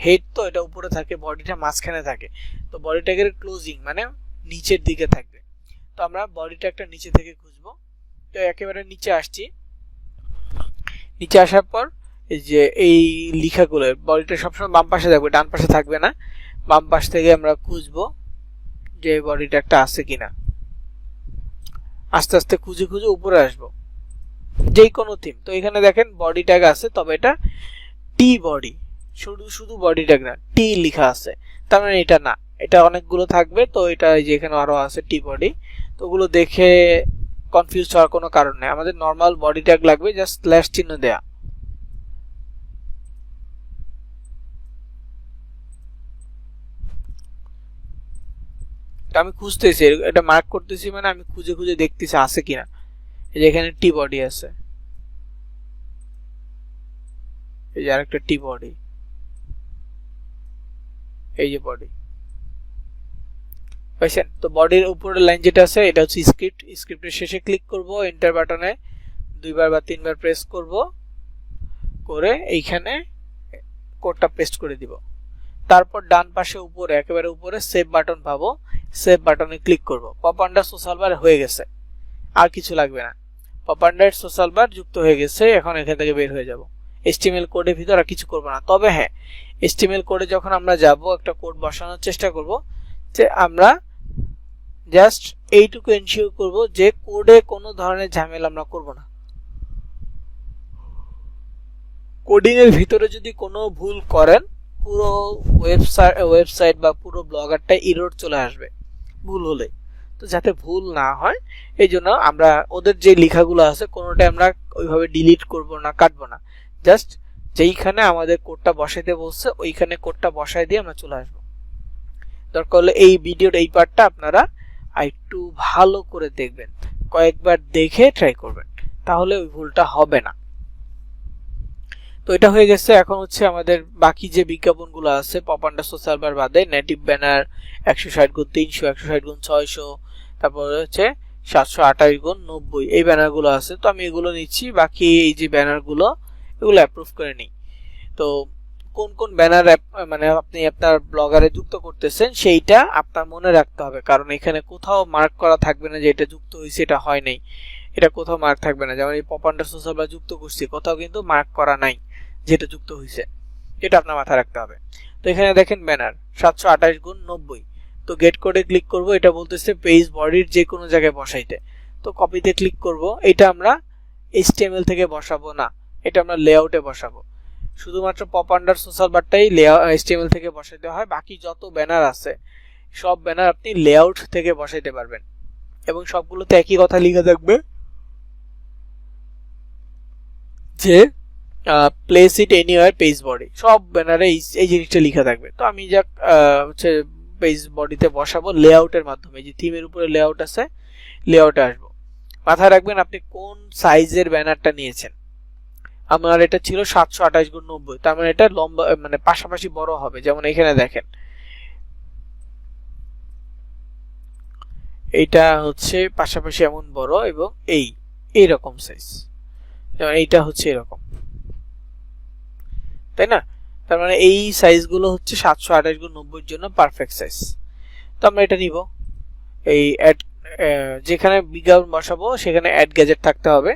হেড তো এটা উপরে থাকে, বডিটা মাঝখানে থাকে, তো বডি ট্যাগের ক্লোজিং মানে নিচের দিকে থাকবে। তো আমরা বডি ট্যাগটা নিচে থেকে খুঁজবো। তো একেবারে নিচে আসছি, নিচে আসার পর এই যে এই লেখাগুলো, বডিটা সবসময় বাম পাশে থাকবে, ডান পাশে থাকবে না। বাম পাশ থেকে আমরা খুঁজবো যে বডি ট্যাগটা আছে কিনা। আস্তে আস্তে খুঁজে খুঁজে উপরে আসবো, যেই কোনো থিম। তো এখানে দেখেন বডি ট্যাগ আছে, তবে এটা টি বডি, শুধু বডি ট্যাগ না, টি লেখা আছে, তার মানে এটা না, এটা অনেকগুলো থাকবে। তো এটা এই যে এখানে আরো আছে টি বডি, তো ওগুলো দেখে কনফিউজ হওয়ার কোনো কারণ নেই। আমাদের নর্মাল বডি ট্যাগ লাগবে, জাস্ট স্ল্যাশ চিহ্ন দেয়া। আমি খুঁজতেছি, এটা মার্ক করতেছি, মানে আমি খুঁজে খুঁজে দেখতেছি আছে কিনা। এই যে এখানে টি বডি আছে, এই যে আরেকটা টি বডি, এই যে বডি পাইছেন। তো বডির উপরের লাইন যেটা আছে এটা হচ্ছে স্ক্রিপ্ট। স্ক্রিপ্টের শেষে ক্লিক করব, এন্টার বাটনে দুইবার বা তিনবার প্রেস করব, করে এইখানে কোডটা পেস্ট করে দিব। তারপর ডান পাশে উপরে একেবারে উপরে সেভ বাটন পাবো, সেভ বাটনে ক্লিক করব। পপ আন্ডার সোশ্যাল বার হয়ে গেছে, আর কিছু লাগবে না। পপ আন্ডার সোশ্যাল বার যুক্ত হয়ে গেছে। এখন এখান থেকে বের হয়ে যাব। HTML কোডের ভিতর আর কিছু করব না। তবে হ্যাঁ, HTML কোডে যখন আমরা যাব, একটা কোড বসানোর চেষ্টা করব, যে আমরা জাস্ট এইটুকু এনশিওর করব যে কোডে কোনো ধরনের ঝামেলা আমরা করব না। কোডিং এর ভিতরে যদি কোনো ভুল করেন, পুরো ওয়েবসাইট বা পুরো ব্লগারটা এরর চলে আসবে ভুল হলে। তো যাতে ভুল না হয়, এই জন্য আমরা ওদের যে লেখাগুলো আছে কোনোটাই আমরা ওইভাবে ডিলিট করব না, কাটবো না। জাস্ট যেইখানে আমাদের কোডটা বসাইতে বলছে ওইখানে কোডটা বসাই দিয়ে আমরা চলে আসবো। দরকার হলে এই ভিডিওর এই পার্টটা আপনারা একটু ভালো করে দেখবেন, কয়েকবার দেখে ট্রাই করবেন, তাহলে ওই ভুলটা হবে না। তো এটা হয়ে গেছে। এখন হচ্ছে আমাদের বাকি যে বিজ্ঞাপনগুলো আছে পপ আন্ডার সোশ্যাল বার বাদে, নেটিভ ব্যানার 160x300, 160x600, তারপরে হচ্ছে 728x90, এই ব্যানারগুলো আছে। তো আমি এগুলো নিচ্ছি, বাকি এই যে ব্যানারগুলো এগুলো অ্যাপ্রুভ করে নিই। তো কোন কোন ব্যানার মানে আপনি আপনার ব্লগারে যুক্ত করতেছেন সেইটা আপনার মনে রাখতে হবে, কারণ এখানে কোথাও মার্ক করা থাকবে না যে এটা যুক্ত হয়েছে, এটা হয় নাই, এটা কোথাও মার্ক থাকবে না। যেমন এই পপ আন্ডার সোশ্যাল বার যুক্ত করছি, কোথাও কিন্তু মার্ক করা নাই যেটা যুক্ত হয়েছে, এটা আপনার মাথায় রাখতে হবে। তো এখানে দেখেন ব্যানার 728x90। তো গেট কোডে ক্লিক করব, এটা বলতেছে পেজ বডির যে কোনো জায়গায় বসাইতে। তো কপিতে ক্লিক করব, এটা আমরা HTML থেকে বসাবো না, এটা আমরা লেআউটে বসাবো। শুধুমাত্র পপ আন্ডার সোশ্যাল বারটাই HTML থেকে বসাইতে হয়, বাকি যত ব্যানার আছে সব ব্যানার আপনি লেআউট থেকে বসাইতে পারবেন, এবং সবগুলোতে একই কথা লেখা থাকবে যে place it anywhere page body. সব ব্যানারে এই জিনিসটা লেখা থাকবে। তো আমি যাক হচ্ছে পেজ বডিতে বসাবো লেআউটের মাধ্যমে। যে থিমের উপরে লেআউট আছে, লেআউটে আসবো। মাথায় রাখবেন আপনি কোন সাইজের ব্যানারটা নিয়েছেন। আমার এটা ছিল 728x90, তার মানে এটা লম্বা মানে পাশাপাশি বড় হবে। যেমন এখানে দেখেন এইটা হচ্ছে পাশাপাশি এমন বড়, এবং এইরকম সাইজ, যেমন এইটা হচ্ছে এরকম, তাই না? তার মানে এই সাইজগুলো হচ্ছে 728x90 জন্য পারফেক্ট সাইজ। তো আমরা এটা নিব। এই অ্যাড যেখানে বিজ্ঞাপন বসাবো সেখানে অ্যাড গ্যাজেট থাকতে হবে।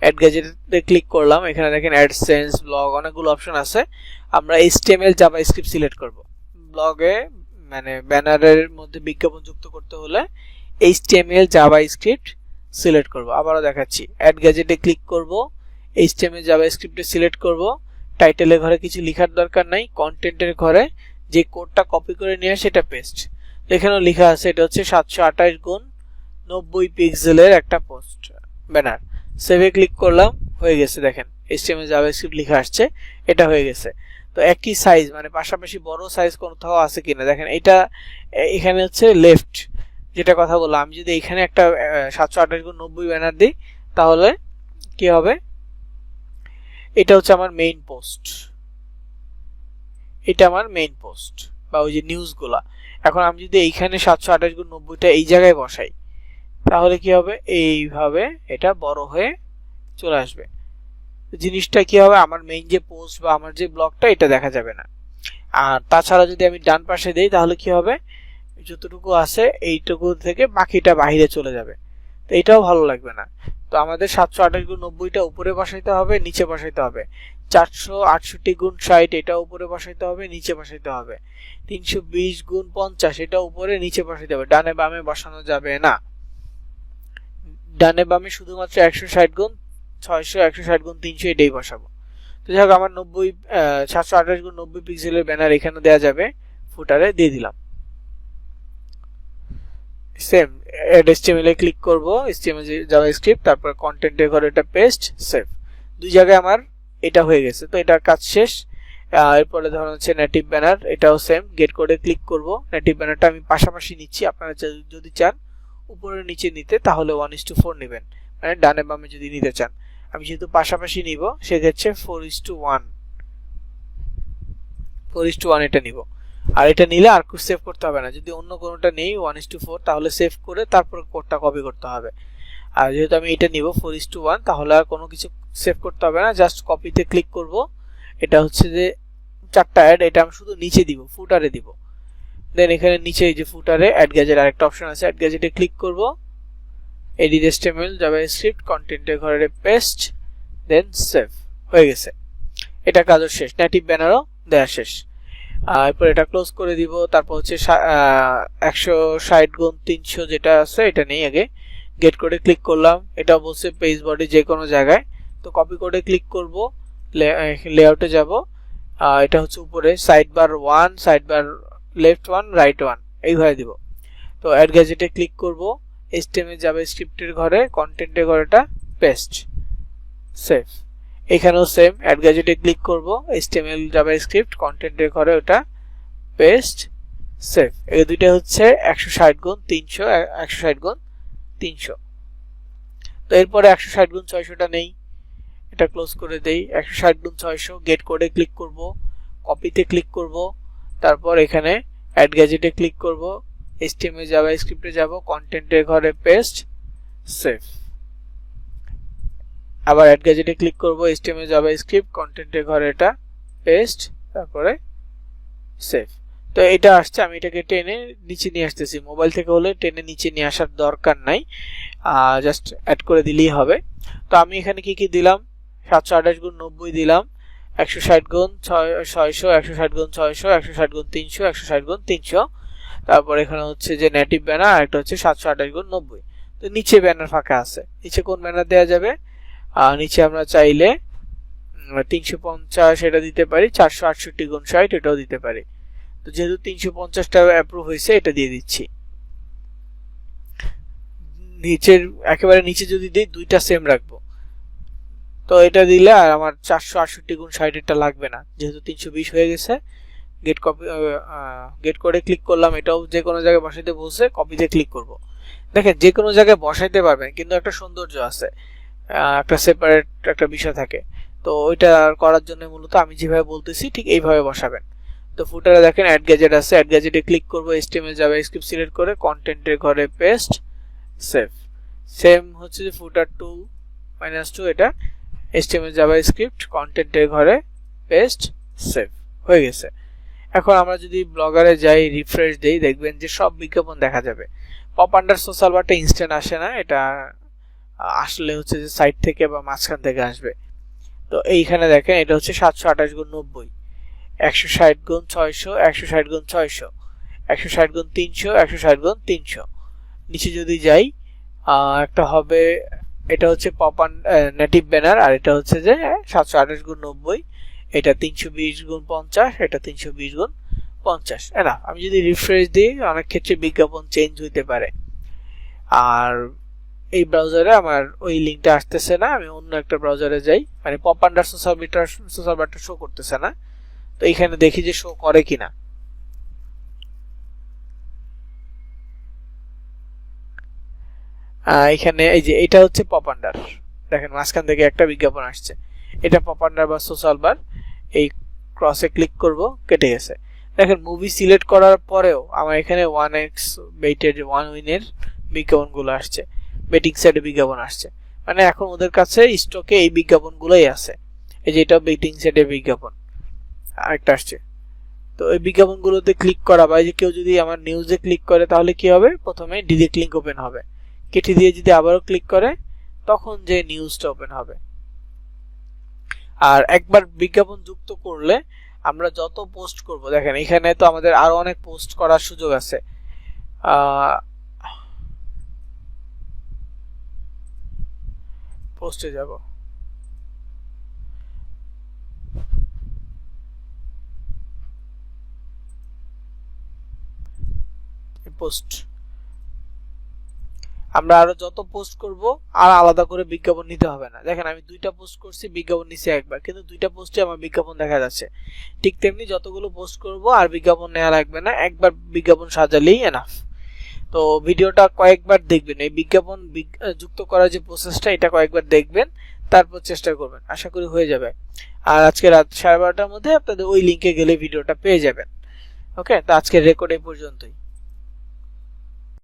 অ্যাড গ্যাজেটে ক্লিক করলাম, এখানে দেখেন অ্যাডসেন্স, ব্লগ, অনেকগুলো অপশন আছে। আমরা HTML জাভাস্ক্রিপ্ট সিলেক্ট করব। ব্লগে মানে ব্যানারের মধ্যে বিজ্ঞাপন যুক্ত করতে হলে HTML জাভাস্ক্রিপ্ট সিলেক্ট করব। আবারও দেখাচ্ছি, অ্যাড গ্যাজেটে ক্লিক করব, HTML জাভাস্ক্রিপ্টে সিলেক্ট করব। টাইটেলের ঘরে কিছু লেখার দরকার নাই, কন্টেন্টের ঘরে যে কোডটা কপি করে নিয়ে সেটা পেস্ট। এখানেও লেখা আছে এটা হচ্ছে 728x90 পিক্সেলের একটা পোস্ট ব্যানার। সেভে ক্লিক করলাম, হয়ে গেছে। দেখেন HTML জাভাস্ক্রিপ্ট লেখা আসছে, এটা হয়ে গেছে। তো একই সাইজ মানে পাশাপাশি বড় সাইজ কোথাও আছে কিনা দেখেন। এটা এখানে হচ্ছে লেফট, যেটা কথা বললাম, আমি যদি এখানে একটা 728x90 ব্যানার দিই তাহলে কি হবে, এটা হচ্ছে আমার মেইন পোস্ট, এটা আমার মেইন পোস্ট বা ওই যে নিউজগুলা। এখন আমি যদি এইখানে 728x90টা এই জায়গায় বসাই তাহলে কি হবে, এইভাবে এটা বড় হয়ে চলে আসবে। জিনিসটা কি হবে, আমার মেইন যে পোস্ট বা আমার যে ব্লগটা এটা দেখা যাবে না। আর তাছাড়া যদি আমি ডান পাশে দেই তাহলে কি হবে, যতটুকু আছে এইটুকু থেকে বাকিটা বাইরে চলে যাবে, তো এটাও ভালো লাগবে না। তো আমাদের 728x90টা উপরে বসাইতে হবে, নিচে বসাইতে হবে। 468x60 এটা উপরে বসাইতে হবে, নিচে বসাইতে হবে। 320x50 এটা উপরে নিচে বসাইতে হবে, ডানে বামে বসানো যাবে না। ডানে বামে শুধুমাত্র 160x600 160x300 এটাই বসাবো। তো যাই হোক, আমার 728x90 পিক্সেলের ব্যানার এখানে দেওয়া যাবে, ফুটারে দিয়ে দিলাম। সেম এড HTML এ ক্লিক করব, HTML জাভাস্ক্রিপ্ট, তারপর কন্টেন্টের ঘরে এটা পেস্ট, সেভ। দুই জায়গায় আমার এটা হয়ে গেছে, তো এটার কাজ শেষ। এরপরে ধরুন হচ্ছে নেটিভ ব্যানার, এটাও সেম, গেট কোডে ক্লিক করব। নেটিভ ব্যানারটা আমি পাশাপাশি নিচ্ছি, আপনারা যদি চান উপরে নিচে নিতে তাহলে 1:4 নেবেন, মানে ডানে বামে যদি নিতে চান। আমি যেহেতু পাশাপাশি নিব সেক্ষেত্রে 4:1 এটা নিব। আর এটা নিলে আর কিছু সেভ করতে হবে না, যদি অন্য কোনোটা নেই 1:4 তাহলে সেভ করে তারপর কোডটা কপি করতে হবে। আর যেহেতু আমি এটা নিব 4:1 তাহলে আর কোনো কিছু সেভ করতে হবে না, জাস্ট কপিতে ক্লিক করব। এটা হচ্ছে যে 4টা অ্যাড, এটা আমি শুধু নিচে দিব, ফুটারে দিব। দেন এখানে নিচে এই যে ফুটারে অ্যাড গ্যাজেট আরেকটা অপশন আছে, অ্যাড গ্যাজেটে ক্লিক করব, এডিট HTML জাভাস্ক্রিপ্ট কন্টেন্টের ঘরে পেস্ট, দেন সেভ। হয়ে গেছে, এটা কাজও শেষ, নেটিভ ব্যানারও দেওয়া শেষ। এরপর এটা ক্লোজ করে দিব। তারপর হচ্ছে 160x300 যেটা আছে এটা নেই, আগে গেট কোডে ক্লিক করলাম, এটা বলছে পেজ বডি যে কোনো জায়গায়, তো কপি কোডে ক্লিক করব, লেআউটে যাব। এটা হচ্ছে উপরে side bar 1, side bar left 1, right 1 এইভাবে দিব। তো অ্যাড গ্যাজেটে ক্লিক করব, HTML জাভাস্ক্রিপ্টের ঘরে কন্টেন্টের ঘরেটা পেস্ট, সেভ। এখানেও সেম, অ্যাড গ্যাজেটে ক্লিক করব, HTML জাভাস্ক্রিপ্ট কন্টেন্টের ঘরে ওটা পেস্ট, সেভ। এই দুইটা হচ্ছে 160x300 160x300। তো এরপরে 160x600টা নেই, এটা ক্লোজ করে দেই। 160x600 গেট কোডে ক্লিক করব, কপিতে ক্লিক করব, তারপর এখানে অ্যাড গ্যাজেটে ক্লিক করব, HTML জাভাস্ক্রিপ্টে যাব, কন্টেন্টের ঘরে পেস্ট, সেভ। আবার অ্যাড গ্যাজেটে ক্লিক করব, HTML জাভাস্ক্রিপ্ট কন্টেন্টের ঘরে এটা পেস্ট, তারপরে সেভ। তো এটা আসছে, আমি এটাকে টেনে নিচে নিয়ে আসতেছি। মোবাইল থেকে হলে টেনে নিচে নিয়ে আসার দরকার নাই, জাস্ট অ্যাড করে দিলেই হবে। তো আমি এখানে কি কি দিলাম, 728x90 দিলাম, 160x600 160x600 160x300 160x300। তারপর এখানে হচ্ছে যে নেটিভ ব্যানার, আর একটা হচ্ছে 728x90। তো নিচে ব্যানার ফাঁকা আছে, নিচে কোন ব্যানার দেওয়া যাবে, নিচে আমরা চাইলে 350 এটা দিতে পারি, 468x60 এটাও দিতে পারি। তো যেহেতু 350টা অ্যাপ্রুভ হয়েছে এটা দিয়ে দিচ্ছি। নিচের একেবারে নিচে যদি দিই দুইটা সেম রাখবো, তো এটা দিলে আর আমার 468x60 এটা লাগবে না, যেহেতু 320 হয়ে গেছে। গেট কোডে ক্লিক করলাম, এটাও যে কোনো জায়গায় বসাইতে বলছে, কপিতে ক্লিক করব। দেখেন যে কোনো জায়গায় বসাইতে পারবেন, কিন্তু একটা সৌন্দর্য আছে, একটা সেপারেট একটা বিষয় থাকে। তো ওইটা করার জন্য মূলত আমি যেভাবে বলতেছি ঠিক এইভাবে বসাবেন। তো ফুটারে দেখেন অ্যাড গ্যাজেট আছে, অ্যাড গ্যাজেটে ক্লিক করব, HTML জাভাস্ক্রিপ্ট সিলেক্ট করে কন্টেন্টের ঘরে পেস্ট, সেভ। সেম হচ্ছে যে ফুটার 2 এটা HTML জাভাস্ক্রিপ্ট কন্টেন্টের ঘরে পেস্ট, সেভ। হয়ে গেছে। এখন আমরা যদি ব্লগারে যাই, রিফ্রেশ দেই, দেখবেন যে সব বিজ্ঞাপন দেখা যাবে। পপ আন্ডার সোশ্যাল বারটা ইনস্ট্যান্ট আসে না, এটা আসলে হচ্ছে যে সাইট থেকে বা মাঝখান থেকে আসবে। তো এইখানে দেখেন এটা হচ্ছে 728x90, 160x600 160x600 160x300 160x300। নিচে যদি যাই একটা হবে, এটা হচ্ছে নেটিভ ব্যানার, আর এটা হচ্ছে যে 728x90, এটা 320x50, এটা 320x50। না, আমি যদি রিফ্রেশ দিই অনেক ক্ষেত্রে বিজ্ঞাপন চেঞ্জ হইতে পারে। আর এই ব্রাউজারে আমার ওই লিঙ্কটা আসতেছে না, আমি অন্য একটা ব্রাউজারে যাই, মানে পপ আন্ডার সোশ্যাল বারটা শো করতেছে না। তো এখানে দেখি যে শো করে কিনা। এখানে এই যে এটা হচ্ছে পপ আন্ডার, দেখেন মাঝখান থেকে একটা বিজ্ঞাপন আসছে, এটা পপ আন্ডার বা সোশ্যাল বার। এই ক্রসে ক্লিক করব, কেটে গেছে। দেখেন মুভি সিলেক্ট করার পরেও আমার এখানে 1x বেটের 1 উইনের বিজ্ঞাপনগুলো আসছে, বেটিং সাইডে বিজ্ঞাপন আসছে, মানে এখন ওদের কাছে স্টকে এই বিজ্ঞাপনগুলোই আছে। এই যে এটা বেটিং সাইডে বিজ্ঞাপন আরেকটা আসছে। তো এই বিজ্ঞাপনগুলোতে ক্লিক করা বা যে কেউ যদি আমার নিউজে ক্লিক করে তাহলে কি হবে, প্রথমে ডিরেক্ট লিংক ওপেন হবে, কেটে দিয়ে যদি আবারও ক্লিক করে তখন যে নিউজটা ওপেন হবে। আর একবার বিজ্ঞাপন যুক্ত করলে আমরা যত পোস্ট করব, দেখেন এখানে তো আমাদের আরো অনেক পোস্ট করার সুযোগ আছে। পোস্টে যাব, পোস্ট আমরা আরো যত পোস্ট করব আর আলাদা করে বিজ্ঞাপন নিতে হবে না। দেখেন আমি 2টা পোস্ট করছি, বিজ্ঞাপন নিছি একবার, কিন্তু 2টা পোস্টে আমার বিজ্ঞাপন দেখা যাচ্ছে। ঠিক তেমনি যতগুলো পোস্ট করব আর বিজ্ঞাপন নেওয়া লাগবে না, একবার বিজ্ঞাপন সাজালেই এনাফ। তো ভিডিওটা কয়েকবার দেখবেন, এই বিজ্ঞাপন যুক্ত করার যে প্রসেসটা এটা কয়েকবার দেখবেন, তারপর চেষ্টা করবেন, আশা করি হয়ে যাবে। আর আজকে রাত 12:30টার মধ্যে আপনাদের ওই লিংকে গেলে ভিডিওটা পেয়ে যাবেন। ওকে, তো আজকের রেকর্ড এই পর্যন্তই।